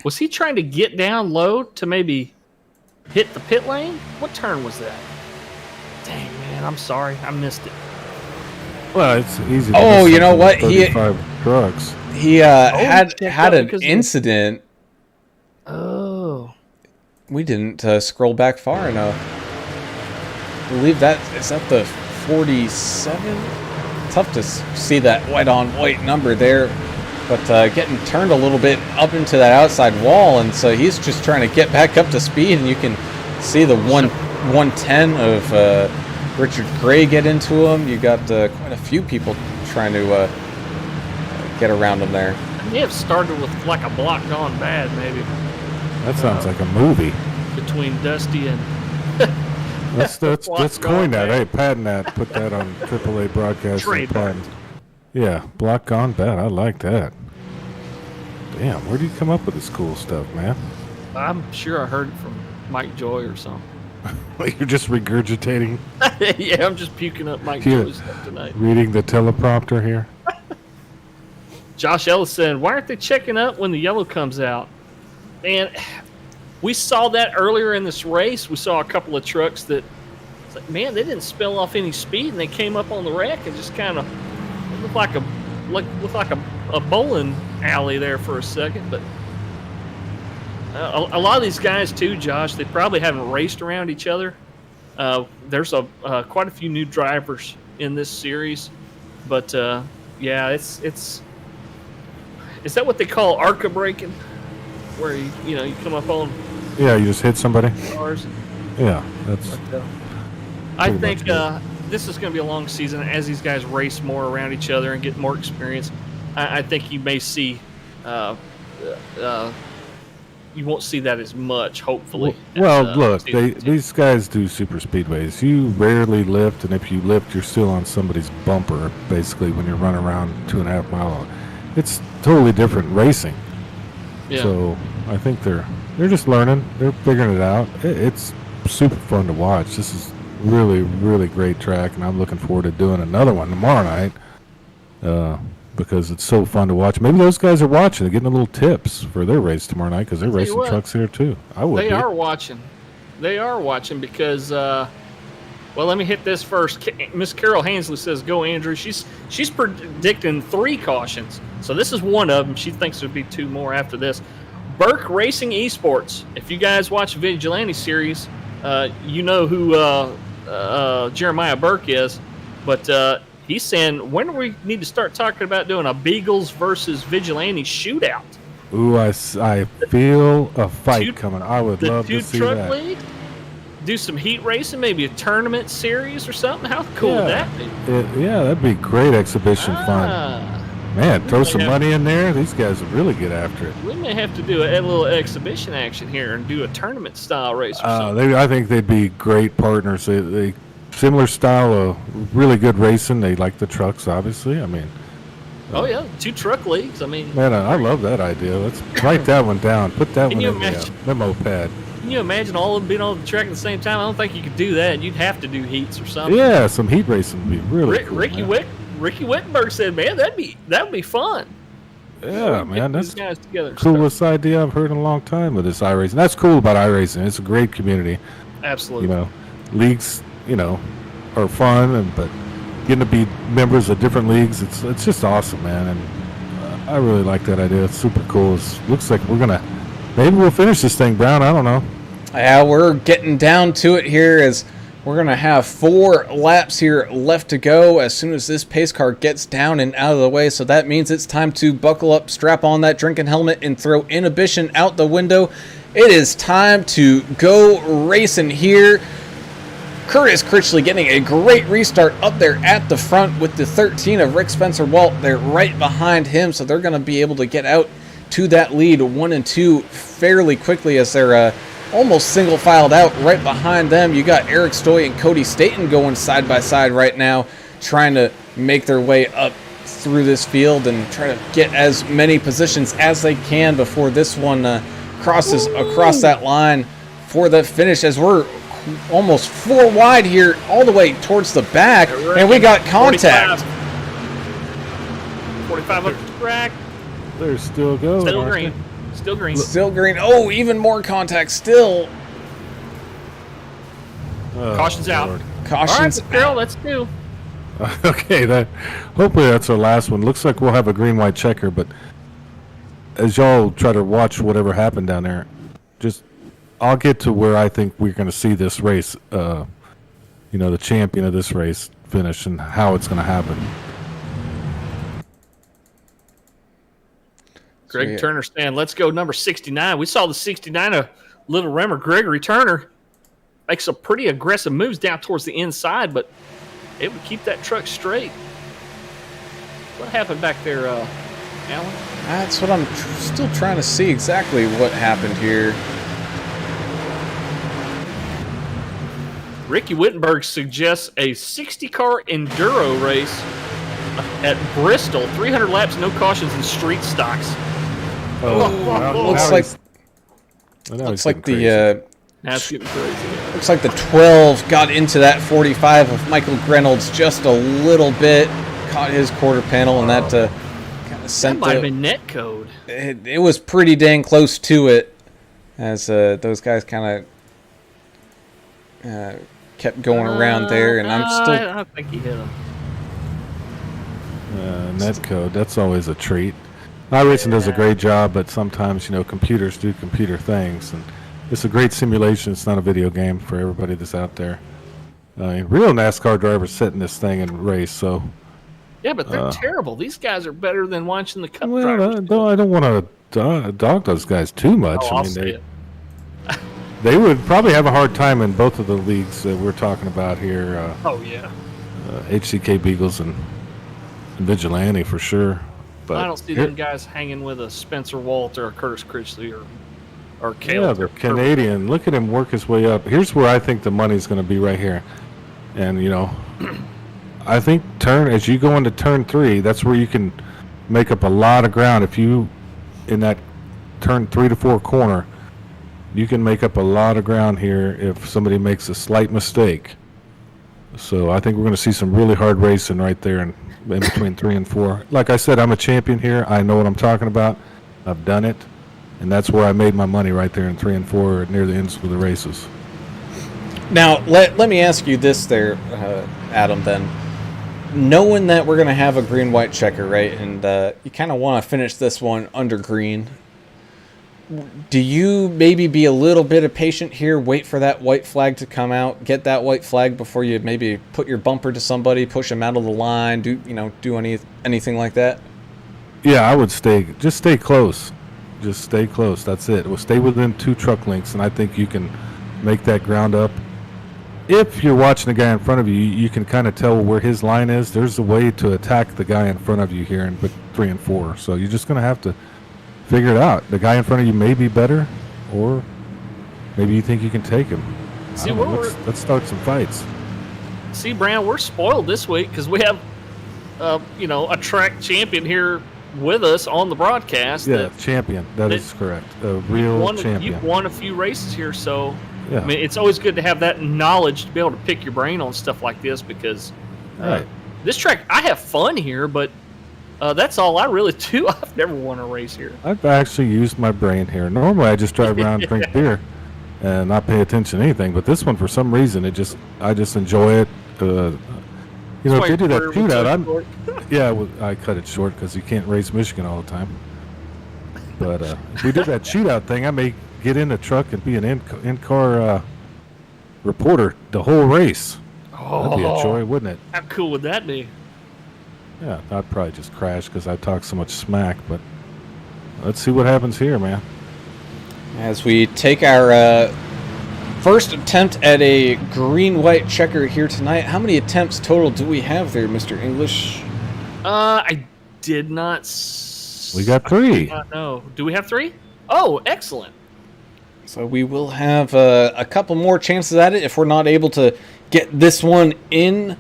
Was he trying to get down low to maybe hit the pit lane? What turn was that? Dang, man, I'm sorry. I missed it. Well, it's easy. Oh, you know what? He trucks. He had an incident. Oh. We didn't scroll back far enough. I believe is that the 47? Tough to see that white on white number there, but getting turned a little bit up into that outside wall, and so he's just trying to get back up to speed, and you can see the 110 of Richard Gray get into him. You got quite a few people trying to get around him there. It may have started with like a block gone bad, maybe. That sounds like a movie. Between Dusty and... Let's coin that. Hey, patent that. Put that on AAA broadcast. Patent. Yeah, block gone bad. I like that. Damn, where do you come up with this cool stuff, man? I'm sure I heard it from Mike Joy or something. You're just regurgitating? Yeah, I'm just puking up Mike Joy's stuff tonight. Reading the teleprompter here. Josh Ellis said, why aren't they checking up when the yellow comes out? And we saw that earlier in this race. We saw a couple of trucks that, it's like, man, they didn't spill off any speed, and they came up on the wreck and just kind of looked like a bowling alley there for a second. But a lot of these guys too, Josh, they probably haven't raced around each other. There's quite a few new drivers in this series, but yeah, it's is that what they call ARCA braking? Where you come up on. Yeah, you just hit somebody. Cars. Yeah, that's. I think this is going to be a long season as these guys race more around each other and get more experience. I think you may see. You won't see that as much, hopefully. Well, look, these guys do super speedways. You rarely lift, and if you lift, you're still on somebody's bumper, basically, when you're running around 2.5 miles. It's totally different racing. Yeah. So I think they're just learning. They're figuring it out. It's super fun to watch. This is really, really great track, and I'm looking forward to doing another one tomorrow night because it's so fun to watch. Maybe those guys are watching and getting a little tips for their race tomorrow night because they're racing trucks here too. I would. They are watching. They are watching because. Well, let me hit this first. Miss Carol Hansley says, "Go, Andrew." She's predicting 3 cautions. So this is one of them. She thinks there'll be 2 more after this. Burke Racing Esports. If you guys watch the Vigilante series, you know who Jeremiah Burke is. But he's saying, when do we need to start talking about doing a Beagles versus Vigilante shootout? Ooh, I feel a fight coming. I would love to see that. The 2-truck league? Do some heat racing, maybe a tournament series or something. How cool would that be? Yeah, that'd be great exhibition fun. Man, throw some money in there. These guys would really get after it. We may have to do a little exhibition action here and do a tournament style race. Or something. I think they'd be great partners. They similar style of really good racing. They like the trucks, obviously. I mean. Oh yeah, 2-truck leagues. I mean. Man, I love that idea. Let's write that one down. Put that one in the memo pad. Can you imagine all of them being on the track at the same time? I don't think you could do that. You'd have to do heats or something. Yeah, some heat racing would be really cool. Ricky Wittenberg said, "Man, that would be fun." Yeah, man, that's the coolest idea I've heard in a long time with this iRacing. That's cool about iRacing. It's a great community. Absolutely. Leagues, are fun, but getting to be members of different leagues, it's just awesome, man. And I really like that idea. It's super cool. It looks like maybe we'll finish this thing, Brown. I don't know. Yeah, we're getting down to it here as We're going to have 4 laps here left to go as soon as this pace car gets down and out of the way. So that means it's time to buckle up, strap on that drinking helmet, and throw inhibition out the window. It is time to go racing here. Curtis Critchley getting a great restart up there at the front with the 13 of Rick Spencer-Walt there right behind him. So they're going to be able to get out to that lead 1 and 2 fairly quickly as they're almost single filed out. Right behind them, you got Eric Stoy and Cody Staten going side by side right now, trying to make their way up through this field and try to get as many positions as they can before this one crosses across that line for the finish, as we're almost 4 wide here all the way towards the back, and we got contact. 45 up the track. They're still going. Still green. Still green. Still green. Oh, even more contact still. Caution's out. Lord. Caution's All right, Carol, let's do. Okay, hopefully that's our last one. Looks like we'll have a green-white checker, but as y'all try to watch whatever happened down there, I'll get to where I think we're going to see this race, the champion of this race finish and how it's going to happen. Greg Turner stand. Let's go number 69. We saw the 69 of Little Remmer. Gregory Turner makes some pretty aggressive moves down towards the inside, but able to keep that truck straight. What happened back there, Alan? That's what I'm still trying to see exactly what happened here. Ricky Wittenberg suggests a 60-car enduro race at Bristol. 300 laps, no cautions, and street stocks. Looks like the That's getting crazy. looks like the 12 got into that 45 of Michael Grenolds just a little bit, caught his quarter panel, and that kind of sent That might have been net code. it was pretty dang close to it, as those guys kind of kept going around there, and I'm still. I don't think he hit him. Netcode, that's always a treat. iRacing does a great job, but sometimes, computers do computer things, and it's a great simulation. It's not a video game for everybody that's out there. Real NASCAR drivers sit in this thing and race, so. Yeah, but they're terrible. These guys are better than watching the Cup Well, drivers. I don't want to dog those guys too much. I'll say it. They would probably have a hard time in both of the leagues that we're talking about here. Oh, yeah. HCK Beagles and Vigilante for sure. But I don't see them guys hanging with a Spencer Walt or a Curtis Critchley or Caleb. Yeah, the Canadian. Look at him work his way up. Here's where I think the money's going to be right here. And, I think as you go into turn 3, that's where you can make up a lot of ground. If you, in that turn 3 to 4 corner, you can make up a lot of ground here if somebody makes a slight mistake. So I think we're going to see some really hard racing right there in between 3 and 4. Like I said, I'm a champion here. I know what I'm talking about. I've done it. And that's where I made my money right there in 3 and 4 near the ends of the races. Now, let me ask you this there, Adam, then. Knowing that we're going to have a green-white checker, right, and you kind of want to finish this one under green, do you maybe be a little bit patient here, wait for that white flag to come out, get that white flag before you maybe put your bumper to somebody, push them out of the line, do anything like that? Yeah, I would stay close. Just stay close. That's it. We'll stay within 2 truck lengths, and I think you can make that ground up. If you're watching the guy in front of you, you can kind of tell where his line is. There's a way to attack the guy in front of you here in 3 and 4. So you're just going to have to figure it out. The guy in front of you may be better, or maybe you think you can take him. See, let's start some fights. See, Brown, we're spoiled this week because we have, a track champion here with us on the broadcast. Yeah, champion. That is correct. A real champion. You've won a few races here, so yeah. I mean, it's always good to have that knowledge to be able to pick your brain on stuff like this because Right. This track, I have fun here, but that's all I really do. I've never won a race here. I've actually used my brain here. Normally, I just drive around and drink beer and not pay attention to anything. But this one, for some reason, I just enjoy it. If they do that shootout, I cut it short because you can't race Michigan all the time. But if we did that shootout thing, I may get in the truck and be an in-car reporter the whole race. That'd be a Oh, joy, wouldn't it? how cool would that be? Yeah, I'd probably just crash because I talk so much smack. But let's see what happens here, man. As we take our first attempt at a green-white checker here tonight. How many attempts total do we have there, Mr. English? I did not. We got 3. No, do we have 3? Oh, excellent. So we will have a couple more chances at it if we're not able to get this one in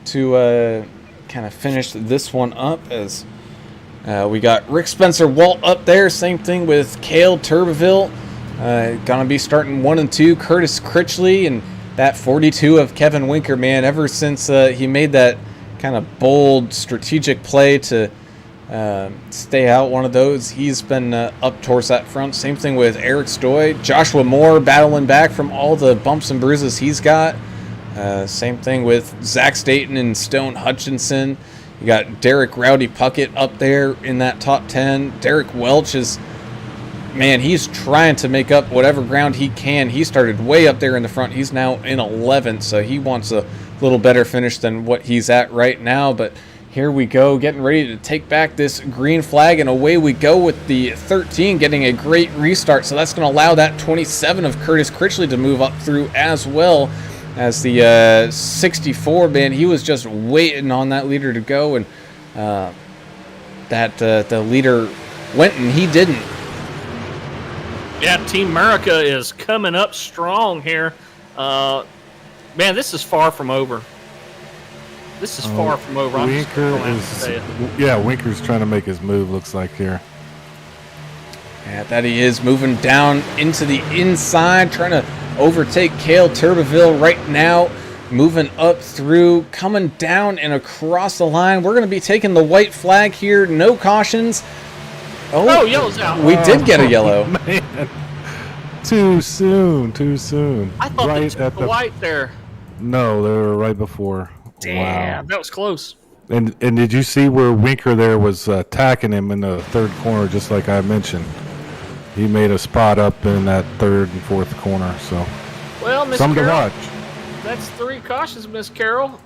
to kind of finish this one up. As we got Rick Spencer Walt up there. Same thing with Cale Turbeville. Gonna be starting 1 and 2. Curtis Critchley and that 42 of Kevin Winker, man. Ever since he made that kind of bold strategic play to stay out one of those, he's been up towards that front. Same thing with Eric Stoy. Joshua Moore battling back from all the bumps and bruises he's got. Same thing with Zach Staten and Stone Hutchinson. You got Derek Rowdy Puckett up there in that top 10. Derek Welch is, man, he's trying to make up whatever ground he can. He started way up there in the front. He's now in 11th, so he wants a little better finish than what he's at right now. But here we go, getting ready to take back this green flag, and away we go with the 13 getting a great restart. So that's going to allow that 27 of Curtis Critchley to move up through as well. As the 64, man, he was just waiting on that leader to go, and the leader went and he didn't. Yeah, Team America is coming up strong here. Man, this is far from over. This is far from over. I'm just Winker gonna have to say it. Winker's trying to make his move, looks like here. Yeah, that he is moving down into the inside, trying to overtake Cale Turbeville right now. Moving up through, coming down and across the line. We're going to be taking the white flag here. No cautions. Oh, yellow's out. We did get a yellow. Man. Too soon. I thought they Right took at the white there. No, they were right before. Damn, Wow. that was close. And did you see where Winker there was attacking him in the third corner, just like I mentioned? He made a spot up in that third and fourth corner. So Well, Miss something to Carroll, watch. that's 3 cautions, Miss Carroll.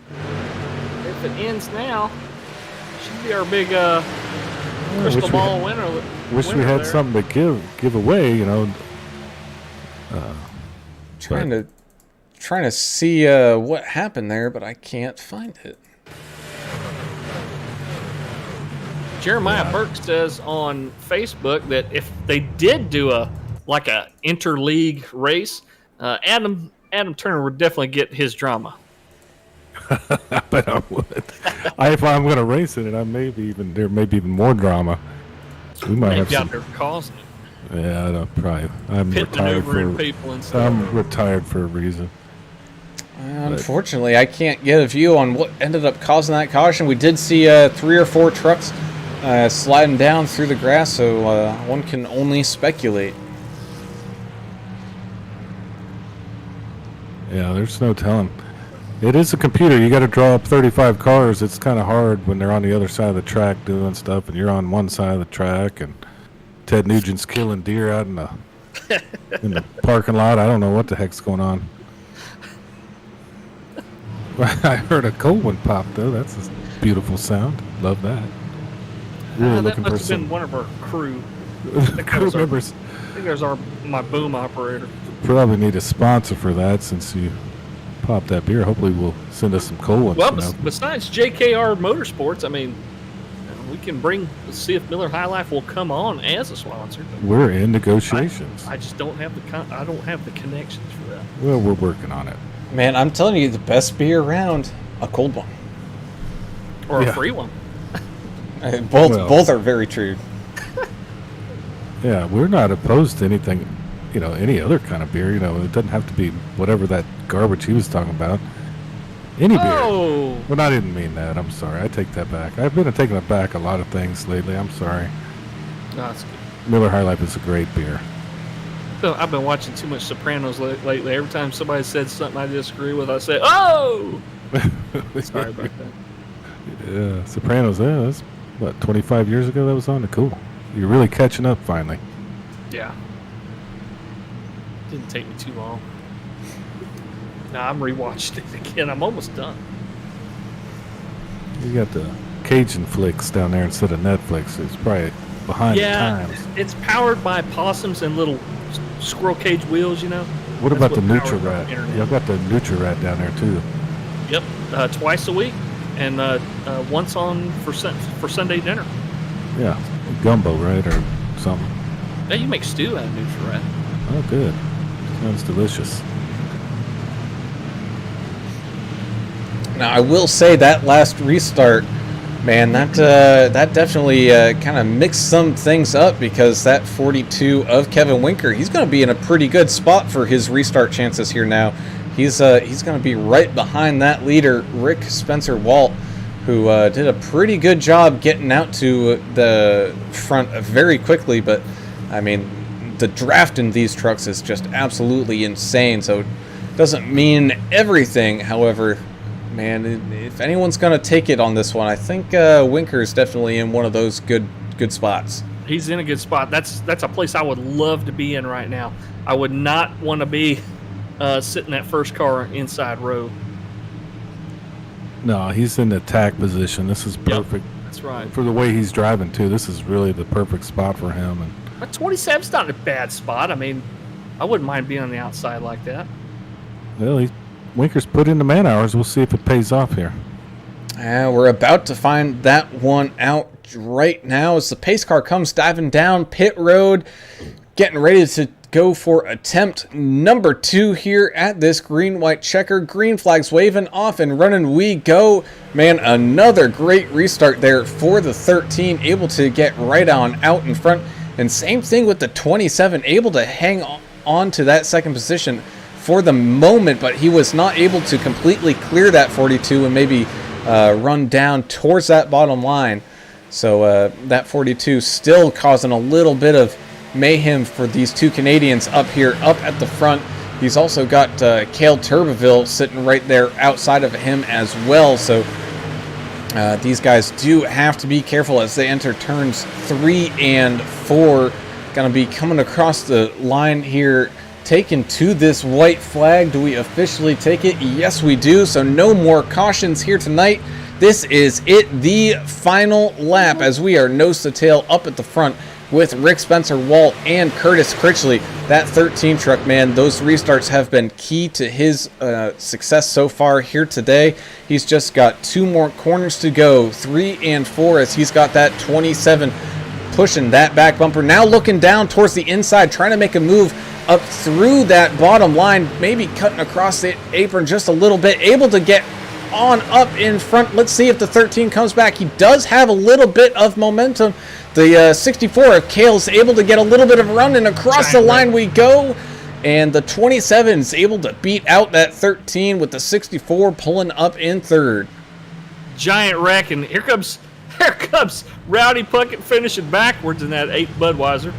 If it ends now, should be our big crystal ball winner. Wish we winner had there. something to give away, you know. Trying to see what happened there, but I can't find it. Jeremiah Burke says on Facebook that if they did do a interleague race, Adam Turner would definitely get his drama. I bet I would. If I'm going to race in it, there may be even more drama. We might have Maybe out some. there causing it, Yeah, I don't, probably. I'm pit retired maneuvering for. people and stuff. I'm retired for a reason. Unfortunately, I can't get a view on what ended up causing that caution. We did see 3 or 4 trucks sliding down through the grass, so one can only speculate. Yeah, there's no telling. It is a computer. You got to draw up 35 cars. It's kind of hard when they're on the other side of the track doing stuff, and you're on one side of the track, and Ted Nugent's killing deer out in the parking lot. I don't know what the heck's going on. I heard a cold one pop though. That's a beautiful sound. Love that. Really that looking must for have been some one of our crew. crew members. I think there's my boom operator. Probably need a sponsor for that since you popped that beer. Hopefully, we'll send us some cold ones. Well, you know. besides JKR Motorsports, I mean, we can see if Miller High Life will come on as a sponsor. We're in negotiations. I just don't have the connections for that. Well, we're working on it. Man, I'm telling you, the best beer around, a cold one. Or Yeah. a free one. Both are very true. Yeah, we're not opposed to anything, any other kind of beer. It doesn't have to be whatever that garbage he was talking about. Any beer. Oh, Well, I didn't mean that. I'm sorry. I take that back. I've been taking it back a lot of things lately. I'm sorry. no, it's good. Miller High Life is a great beer. I've been watching too much Sopranos lately. Every time somebody said something I disagree with, I say, "Oh!" Sorry about that. Yeah, Sopranos. Yeah, that's what 25 years ago that was on. Cool. You're really catching up finally. Yeah. Didn't take me too long. Now I'm rewatching it again. I'm almost done. You got the Cajun flicks down there instead of Netflix. It's probably behind the times. It's powered by possums and little squirrel cage wheels, you know. What That's about the powers our Nutri-Rat? internet. Y'all got the Nutri-Rat down there too. Yep, twice a week, and once on for Sunday dinner. Yeah, gumbo, right, or something. Yeah, you make stew out of Nutri-Rat. Oh, good. Sounds delicious. Now, I will say that last restart, man, that definitely kind of mixed some things up, because that 42 of Kevin Winker, he's going to be in a pretty good spot for his restart chances here now. He's going to be right behind that leader, Rick Spencer Walt, who did a pretty good job getting out to the front very quickly. But, I mean, the draft in these trucks is just absolutely insane, so it doesn't mean everything. However, man, if anyone's going to take it on this one, I think Winker is definitely in one of those good spots. He's in a good spot. That's a place I would love to be in right now. I would not want to be sitting that first car inside row. No, he's in the attack position. This is perfect. Yep, that's right. For the way he's driving too, this is really the perfect spot for him. And But 27's not a bad spot. I mean, I wouldn't mind being on the outside like that. well, Winker's put in the man hours. We'll see if it pays off here. We're about to find that one out right now as the pace car comes diving down pit road, getting ready to go for attempt number 2 here at this green-white checker. Green flags waving, off and running we go. Man, another great restart there for the 13, able to get right on out in front. And same thing with the 27, able to hang on to that second position for the moment, but he was not able to completely clear that 42 and maybe run down towards that bottom line. So that 42 still causing a little bit of mayhem for these two Canadians up here, up at the front. He's also got Cale Turbeville sitting right there outside of him as well. So these guys do have to be careful as they enter turns 3 and 4. Going to be coming across the line here, taken to this white flag. Do we officially take it? Yes, we do. So no more cautions here tonight. This is it, the final lap, as we are nose to tail up at the front with Rick Spencer Walt and Curtis Critchley. That 13 truck, man, those restarts have been key to his success so far here today. He's just got 2 more corners to go, 3 and 4, as he's got that 27 pushing that back bumper. Now looking down towards the inside, trying to make a move up through that bottom line, maybe cutting across the apron just a little bit, able to get on up in front. Let's see if the 13 comes back. He does have a little bit of momentum. The 64 of Cale's able to get a little bit of a run, and across the line we go. And the 27 is able to beat out that 13 with the 64 pulling up in third. Giant wreck, and here comes Rowdy Puckett finishing backwards in that 8 Budweiser.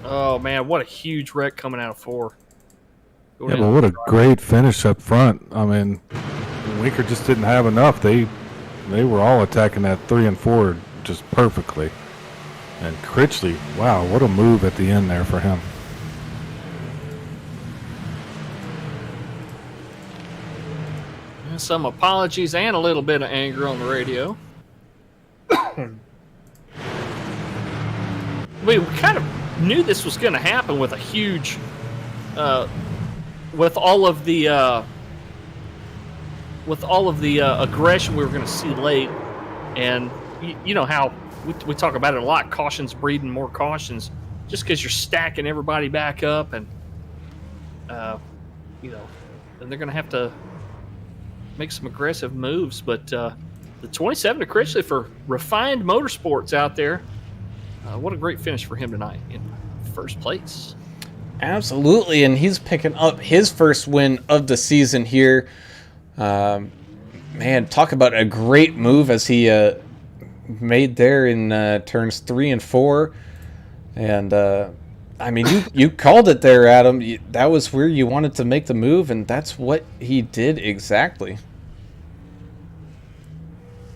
Oh man, what a huge wreck coming out of 4. Yeah, but what a great finish up front. I mean, Winker just didn't have enough. They were all attacking that 3 and 4 just perfectly. And Critchley, wow, what a move at the end there for him. Some apologies and a little bit of anger on the radio. We kind of knew this was going to happen with a huge, with all of the aggression we were going to see late, and you know how we talk about it a lot. Cautions breeding more cautions, just because you're stacking everybody back up, and you know, and they're going to have to make some aggressive moves. But the 27 to Critchley for Refined Motorsports out there. What a great finish for him tonight in first place. Absolutely, and he's picking up his first win of the season here. Man, talk about a great move as he made there in turns 3 and 4. And I mean, you called it there, Adam. That was where you wanted to make the move, and that's what he did exactly.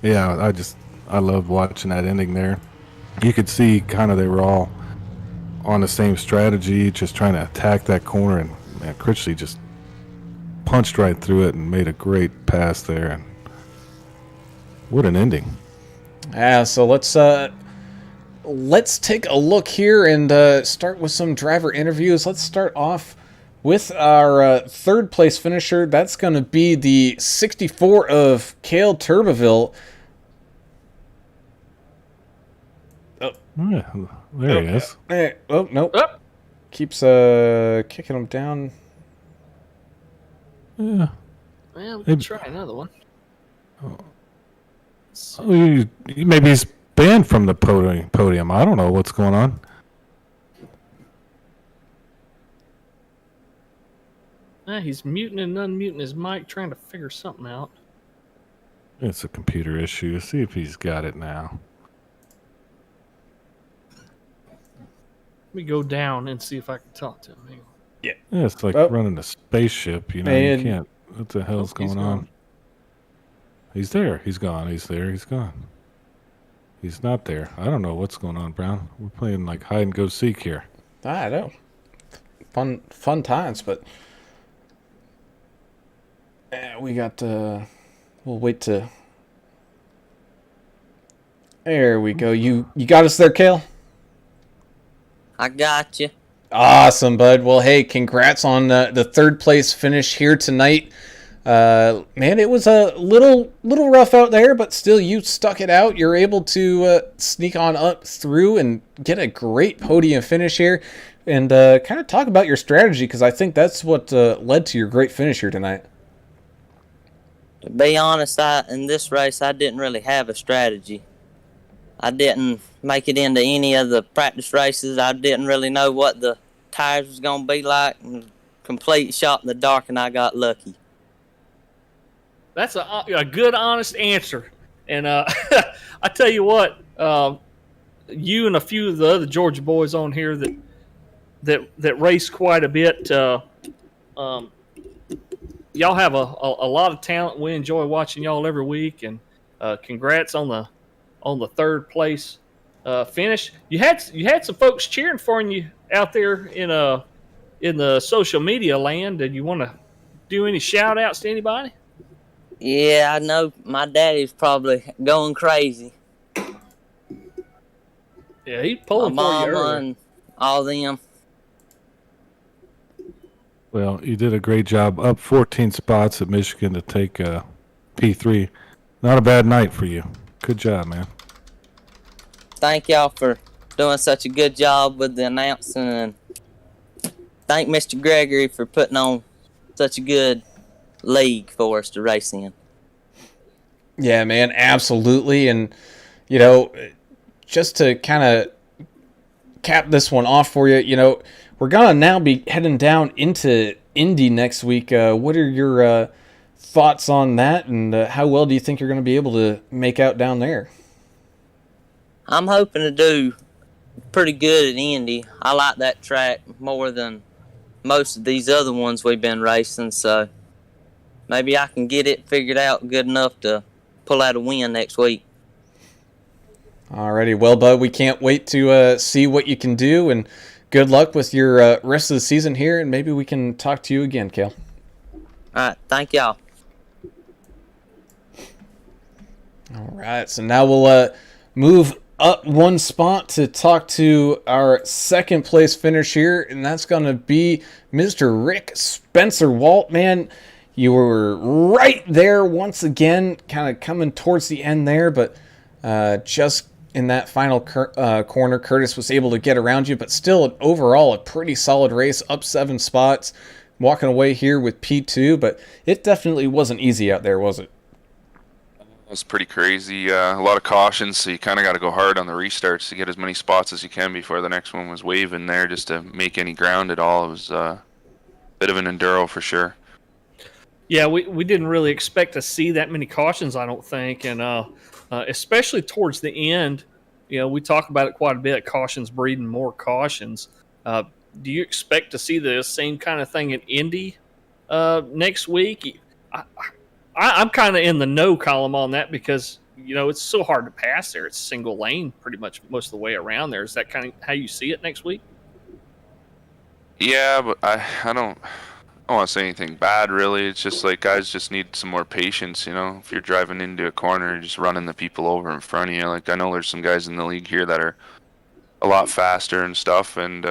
Yeah, I loved watching that ending there. You could see kind of they were all on the same strategy, just trying to attack that corner, and man, Critchley just punched right through it and made a great pass there. And what an ending. Yeah, so let's take a look here and start with some driver interviews. Let's start off with our third place finisher. That's going to be the 64 of Cale Turbeville. Yeah, there he is. Oh, nope. Oh. Keeps kicking him down. Yeah. Well, we can try another one. Oh, maybe he's banned from the podium. I don't know what's going on. He's muting and unmuting his mic, trying to figure something out. It's a computer issue. See if he's got it now. Let me go down and see if I can talk to him. Hang on. Yeah. Yeah, it's like Oh. running a spaceship. You know, Man. you can't. What the hell's He's going on? gone. He's there. He's gone. He's there. He's gone. He's not there. I don't know what's going on, Brown. We're playing like hide and go seek here. I know. Fun times, but we got. We'll wait to. There we go. You got us there, Cale? I got you. Awesome, bud. Well, hey, congrats on the third place finish here tonight. Man, it was a little rough out there, but still you stuck it out. You're able to sneak on up through and get a great podium finish here. And kind of talk about your strategy, because I think that's what led to your great finish here tonight. To be honest, in this race, I didn't really have a strategy. I didn't make it into any of the practice races. I didn't really know what the tires was going to be like. Complete shot in the dark, and I got lucky. That's a good, honest answer. And I tell you what, you and a few of the other Georgia boys on here that race quite a bit, y'all have a lot of talent. We enjoy watching y'all every week, and congrats on the third place finish. You had some folks cheering for you out there in the social media land. Did you want to do any shout outs to anybody? Yeah, I know my daddy's probably going crazy. Yeah, he's My pulling for you mama earlier. and all them. Well, you did a great job. Up 14 spots at Michigan to take P3. Not a bad night for you. Good job, man. Thank y'all for doing such a good job with the announcing, and thank Mr. Gregory for putting on such a good league for us to race in. Yeah, man, absolutely. And, you know, just to kind of cap this one off for you, you know, we're going to now be heading down into Indy next week. What are your thoughts on that, and how well do you think you're going to be able to make out down there? I'm hoping to do pretty good at Indy. I like that track more than most of these other ones we've been racing, so maybe I can get it figured out good enough to pull out a win next week. Alrighty, well, bud, we can't wait to see what you can do, and good luck with your rest of the season here, and maybe we can talk to you again, Cale. All right, thank y'all. All right, so now we'll move up one spot to talk to our second place finish here, and that's going to be Mr. Rick Spencer. Walt, man, you were right there once again, kind of coming towards the end there, but just in that final corner, Curtis was able to get around you, but still overall a pretty solid race, up 7 spots, walking away here with P2, but it definitely wasn't easy out there, was it? It was pretty crazy. A lot of cautions, so you kind of got to go hard on the restarts to get as many spots as you can before the next one was waving there, just to make any ground at all. It was a bit of an enduro for sure. Yeah, we didn't really expect to see that many cautions, I don't think, and especially towards the end. You know, we talk about it quite a bit. Cautions breeding more cautions. Do you expect to see the same kind of thing in Indy next week? I'm kind of in the no column on that because, you know, it's so hard to pass there. It's single lane pretty much most of the way around there. Is that kind of how you see it next week? Yeah, but I don't. don't want to say anything bad, really. It's just like guys just need some more patience, you know. If you're driving into a corner and just running the people over in front of you, like I know there's some guys in the league here that are a lot faster and stuff, and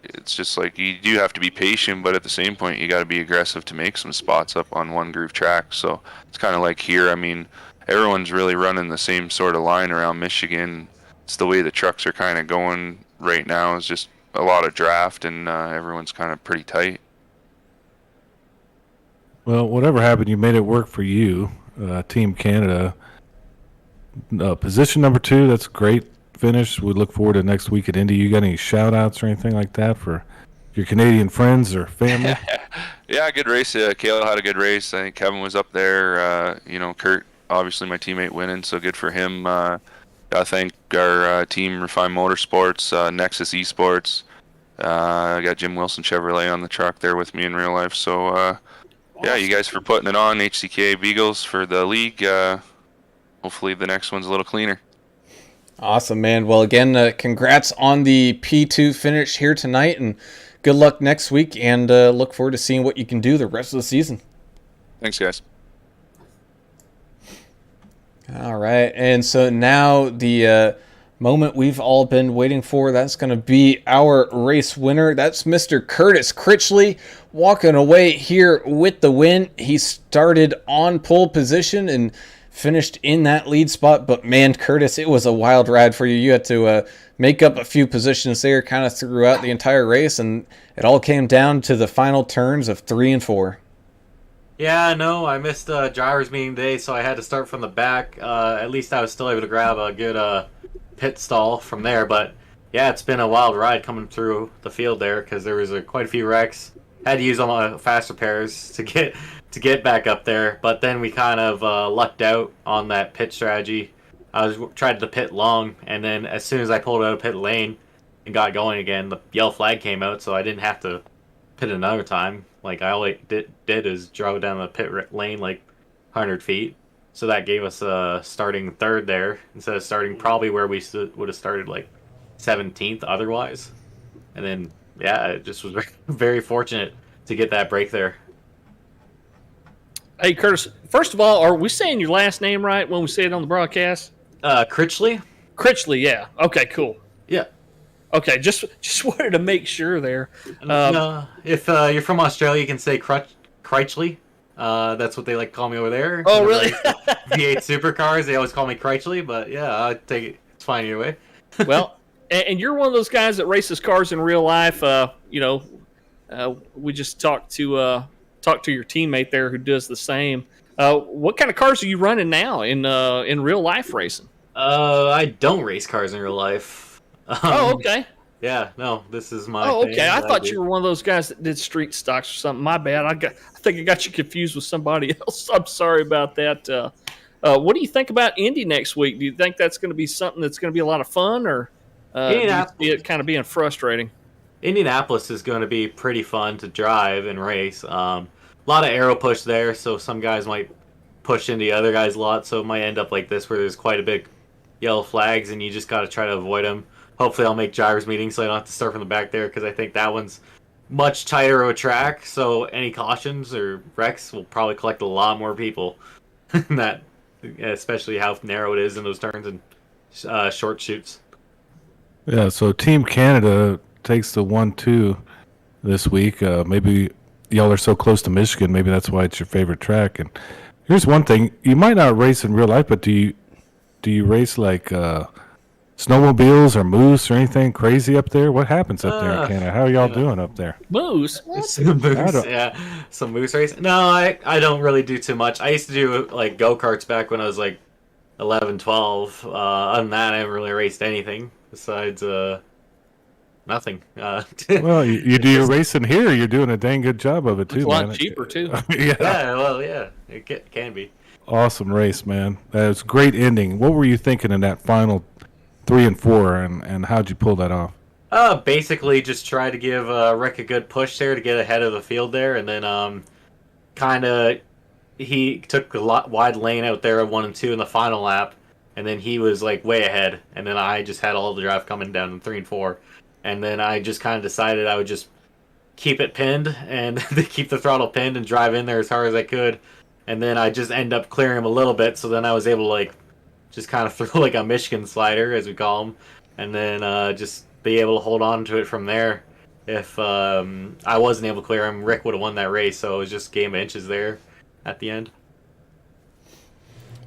it's just like you do have to be patient, but at the same point you got to be aggressive to make some spots up on one groove track. So it's kind of like here. I mean, everyone's really running the same sort of line around Michigan. It's the way the trucks are kind of going right now. Is just a lot of draft, and everyone's kind of pretty tight. Well, whatever happened, you made it work for you, Team Canada. Position number 2, that's great finish. We look forward to next week at Indy. You got any shout outs or anything like that for your Canadian friends or family? Yeah, good race. Kale had a good race. I think Kevin was up there. You know, Kurt, obviously my teammate, winning, so good for him. I thank our team, Refine Motorsports, Nexus Esports. I got Jim Wilson Chevrolet on the truck there with me in real life. So, yeah, you guys for putting it on. HCK Beagles for the league. Hopefully the next one's a little cleaner. Awesome, man. Well, again, congrats on the P2 finish here tonight, and good luck next week, and look forward to seeing what you can do the rest of the season. Thanks, guys. All right, and so now the moment we've all been waiting for, that's going to be our race winner. That's Mr. Curtis Critchley walking away here with the win. He started on pole position and finished in that lead spot, but man, Curtis, it was a wild ride for you. You had to make up a few positions there kind of throughout the entire race, and it all came down to the final turns of 3 and 4. Yeah, no, I missed driver's meeting today, so I had to start from the back. At least I was still able to grab a good pit stall from there, but yeah, it's been a wild ride coming through the field there because there was quite a few wrecks. Had to use all my fast repairs to get back up there, but then we kind of lucked out on that pit strategy. I was tried to pit long, and then as soon as I pulled out of pit lane and got going again, the yellow flag came out, so I didn't have to pit another time. Like I all did is drove down the pit lane like 100 feet, so that gave us a starting third there instead of starting probably where we would have started like 17th otherwise. And then yeah, it just was very fortunate to get that break there. Hey, Curtis, first of all, are we saying your last name right when we say it on the broadcast? Critchley? Critchley, yeah. Okay, cool. Yeah. Okay, just wanted to make sure there. No, if you're from Australia, you can say Critchley. That's what they like to call me over there. Oh, really? V8 supercars, they always call me Critchley, but yeah, I take it. It's fine either way. Well, and you're one of those guys that races cars in real life. You know, we just talked to your teammate there who does the same. What kind of cars are you running now in real life racing? I don't race cars in real life. Oh, okay. Yeah, no, this is my. Oh, okay. thing I that thought do. you were one of those guys that did street stocks or something. My bad. I think I got you confused with somebody else. I'm sorry about that. What do you think about Indy next week? Do you think that's going to be something that's going to be a lot of fun, or do you see it kind of being frustrating? Indianapolis is going to be pretty fun to drive and race. A lot of aero push there, so some guys might push into the other guys a lot, so it might end up like this where there's quite a big yellow flags and you just got to try to avoid them. Hopefully I'll make drivers meetings so I don't have to start from the back there because I think that one's much tighter of a track, so any cautions or wrecks will probably collect a lot more people. That, especially how narrow it is in those turns and short shoots. Yeah, so Team Canada takes the 1-2 this week. Maybe y'all are so close to Michigan, maybe that's why it's your favorite track. And here's one thing: you might not race in real life, but do you race like snowmobiles or moose or anything crazy up there? What happens up there in Canada? How are y'all doing up there? Moose? Some moose, yeah, some moose racing. No, I don't really do too much. I used to do like go-karts back when I was like 11, 12. Other than that, I haven't really raced anything besides nothing. Well, you do your racing here. You're doing a dang good job of it too, It's a lot man. cheaper too. Yeah. Yeah, well, yeah, it can be. Awesome race, man. That was a great ending. What were you thinking in that final 3 and 4, and how'd you pull that off? Basically just try to give Rick a good push there to get ahead of the field there, and then kind of he took a wide lane out there at 1 and 2 in the final lap, and then he was like way ahead, and then I just had all the drive coming down in 3 and 4, and then I just kind of decided I would just keep it pinned and keep the throttle pinned and drive in there as hard as I could. And then I just end up clearing him a little bit, so then I was able to like just kind of throw like a Michigan slider, as we call them, and then just be able to hold on to it from there. If I wasn't able to clear him, Rick would have won that race, so it was just a game of inches there at the end.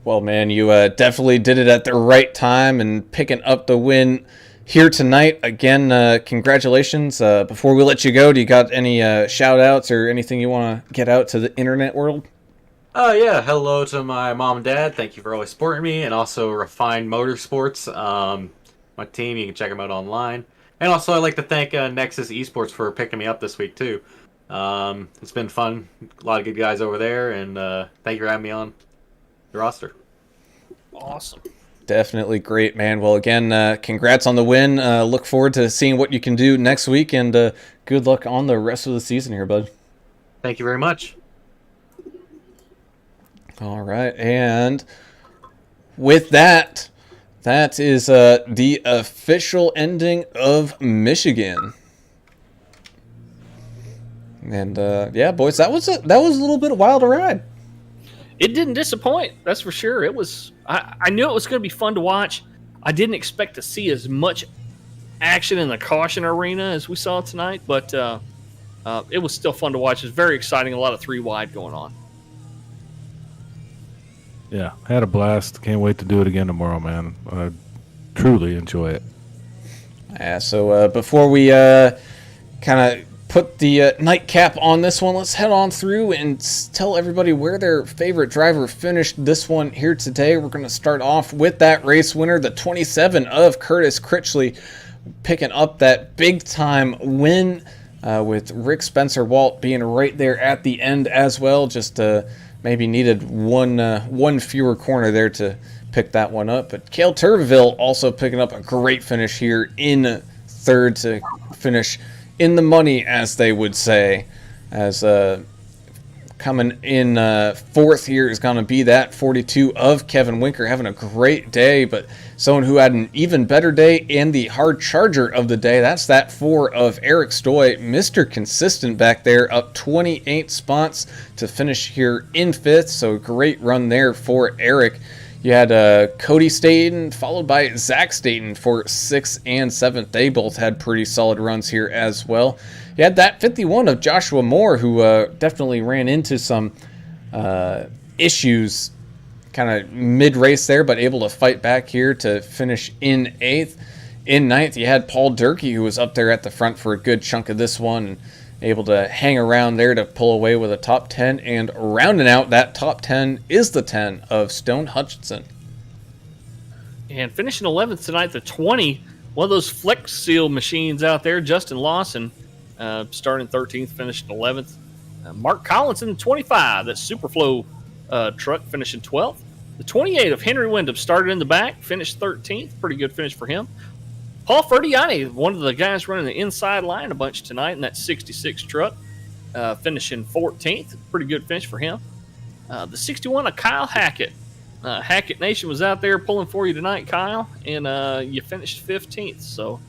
Well, man, you definitely did it at the right time and picking up the win here tonight. Again, congratulations. Before we let you go, do you got any shout-outs or anything you want to get out to the internet world? Yeah, hello to my mom and dad. Thank you for always supporting me. And also Refined Motorsports, my team. You can check them out online. And also I'd like to thank Nexus Esports for picking me up this week, too. It's been fun. A lot of good guys over there. And thank you for having me on the roster. Awesome. Definitely great, man. Well, again, congrats on the win. Look forward to seeing what you can do next week. And good luck on the rest of the season here, bud. Thank you very much. All right, and with that, that is the official ending of Michigan. And yeah, boys, that was a little bit of a wild ride. It didn't disappoint, that's for sure. It was. I knew it was going to be fun to watch. I didn't expect to see as much action in the caution arena as we saw tonight, but it was still fun to watch. It was very exciting. A lot of 3 wide going on. Yeah, had a blast. Can't wait to do it again tomorrow, man. I truly enjoy it. Yeah, so before we kind of put the nightcap on this one, let's head on through and tell everybody where their favorite driver finished this one here today. We're going to start off with that race winner, the 27 of Curtis Critchley, picking up that big-time win with Rick Spencer-Walt being right there at the end as well. Just maybe needed one fewer corner there to pick that one up. But Cale Turville also picking up a great finish here in third to finish in the money, as they would say. As coming in fourth here is going to be that 42 of Kevin Winker, having a great day, but someone who had an even better day and the hard charger of the day, that's that 4 of Eric Stoy, Mr. Consistent back there, up 28 spots to finish here in fifth. So great run there for Eric. You had Cody Staten followed by Zach Staten for 6th and 7th. They both had pretty solid runs here as well. You had that 51 of Joshua Moore, who definitely ran into some issues kind of mid-race there, but able to fight back here to finish in 8th. In 9th, you had Paul Durkee, who was up there at the front for a good chunk of this one, and able to hang around there to pull away with a top 10. And rounding out that top 10 is the 10 of Stone Hutchinson. And finishing 11th tonight, the 20, one of those Flex Seal machines out there, Justin Lawson, starting 13th, finishing 11th. Mark Collins in the 25, that Superflow truck, finishing 12th. The 28 of Henry Wyndham started in the back, finished 13th. Pretty good finish for him. Paul Ferdiani, one of the guys running the inside line a bunch tonight in that 66 truck, finishing 14th. Pretty good finish for him. The 61 of Kyle Hackett. Hackett Nation was out there pulling for you tonight, Kyle, and you finished 15th. So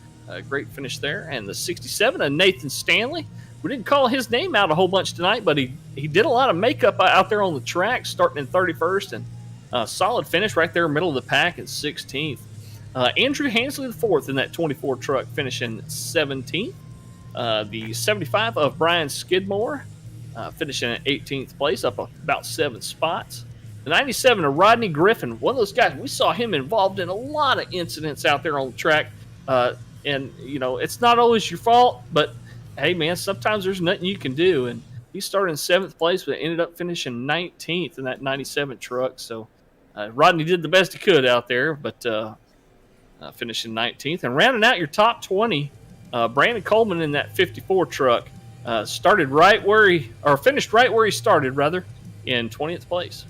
great finish there. And the 67 of Nathan Stanley. We didn't call his name out a whole bunch tonight, but he did a lot of makeup out there on the track, starting in 31st, and solid finish right there, middle of the pack at 16th. Andrew Hansley, the 4th in that 24 truck, finishing 17th. The 75 of Brian Skidmore, finishing at 18th place, up about 7 spots. The 97 of Rodney Griffin, one of those guys, we saw him involved in a lot of incidents out there on the track. And, you know, it's not always your fault, but, hey, man, sometimes there's nothing you can do. And he started in 7th place, but ended up finishing 19th in that 97 truck. So Rodney did the best he could out there, but finishing 19th. And rounding out your top 20, Brandon Coleman in that 54 truck finished right where he started, rather, in 20th place.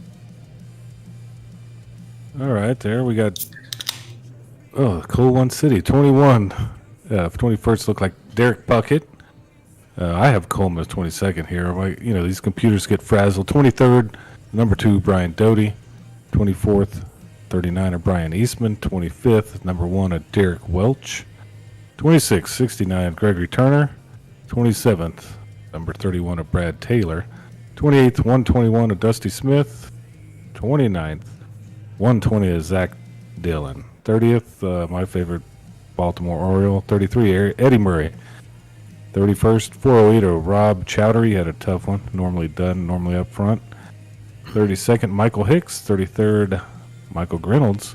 All right, there we got Coal One City 21. 21st look like Derek Bucket. I have Coleman as 22nd here. These computers get frazzled. 23rd, number 2 Brian Doty. 24th, 39er Brian Eastman. 25th, number 1 Derek Welch. 26th, 69 Gregory Turner. 27th, number 31 of Brad Taylor. 28th, 121 of Dusty Smith. 29th, 120 of Zach Dillon. 30th, my favorite Baltimore Oriole. 33, Eddie Murray. 31st, 408 of Rob Chowdhury. He had a tough one. Normally done, normally up front. 32nd, Michael Hicks. 33rd, Michael Grinolds.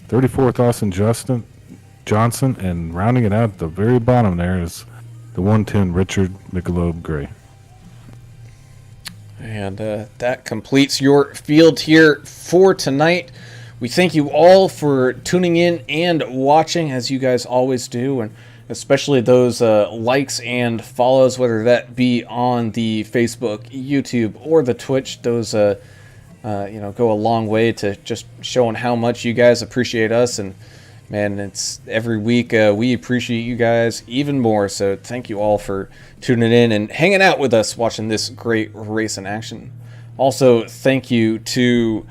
34th, Austin Johnson. And rounding it out at the very bottom there is the 110, Richard Michelob Gray. And that completes your field here for tonight. We thank you all for tuning in and watching, as you guys always do, and especially those likes and follows, whether that be on the Facebook, YouTube, or the Twitch. Those go a long way to just showing how much you guys appreciate us. And man, it's every week we appreciate you guys even more. So thank you all for tuning in and hanging out with us, watching this great race in action. Also, thank you to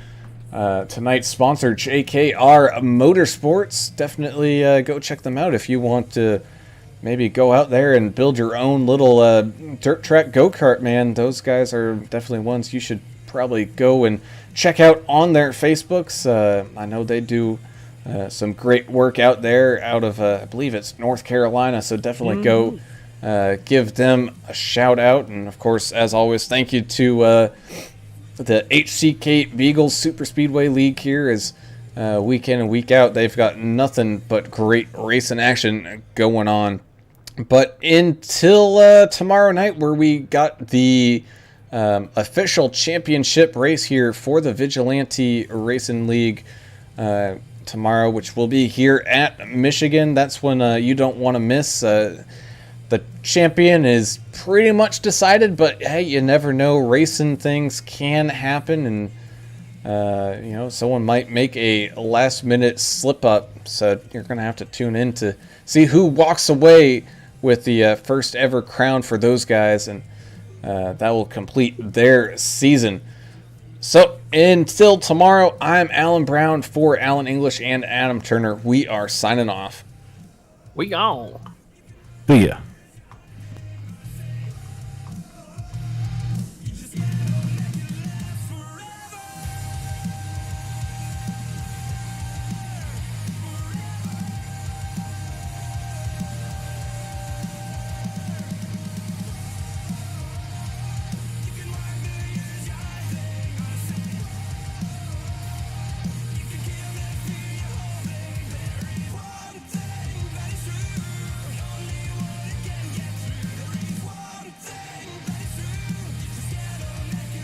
tonight's sponsor, JKR Motorsports. Definitely go check them out if you want to maybe go out there and build your own little dirt track go-kart, man. Those guys are definitely ones you should probably go and check out on their Facebooks. I know they do some great work out there out of, I believe it's North Carolina, so definitely go give them a shout out. And of course, as always, thank you to the HCK Beagles Superspeedway League here. As week in and week out, they've got nothing but great racing action going on. But until tomorrow night, where we got the official championship race here for the Vigilante Racing League tomorrow, which will be here at Michigan. That's when you don't want to miss. The champion is pretty much decided, but hey, you never know. Racing things can happen, and someone might make a last-minute slip-up. So you're going to have to tune in to see who walks away with the first ever crown for those guys, and that will complete their season. So until tomorrow, I'm Alan Brown for Alan English and Adam Turner. We are signing off. We gone. See ya.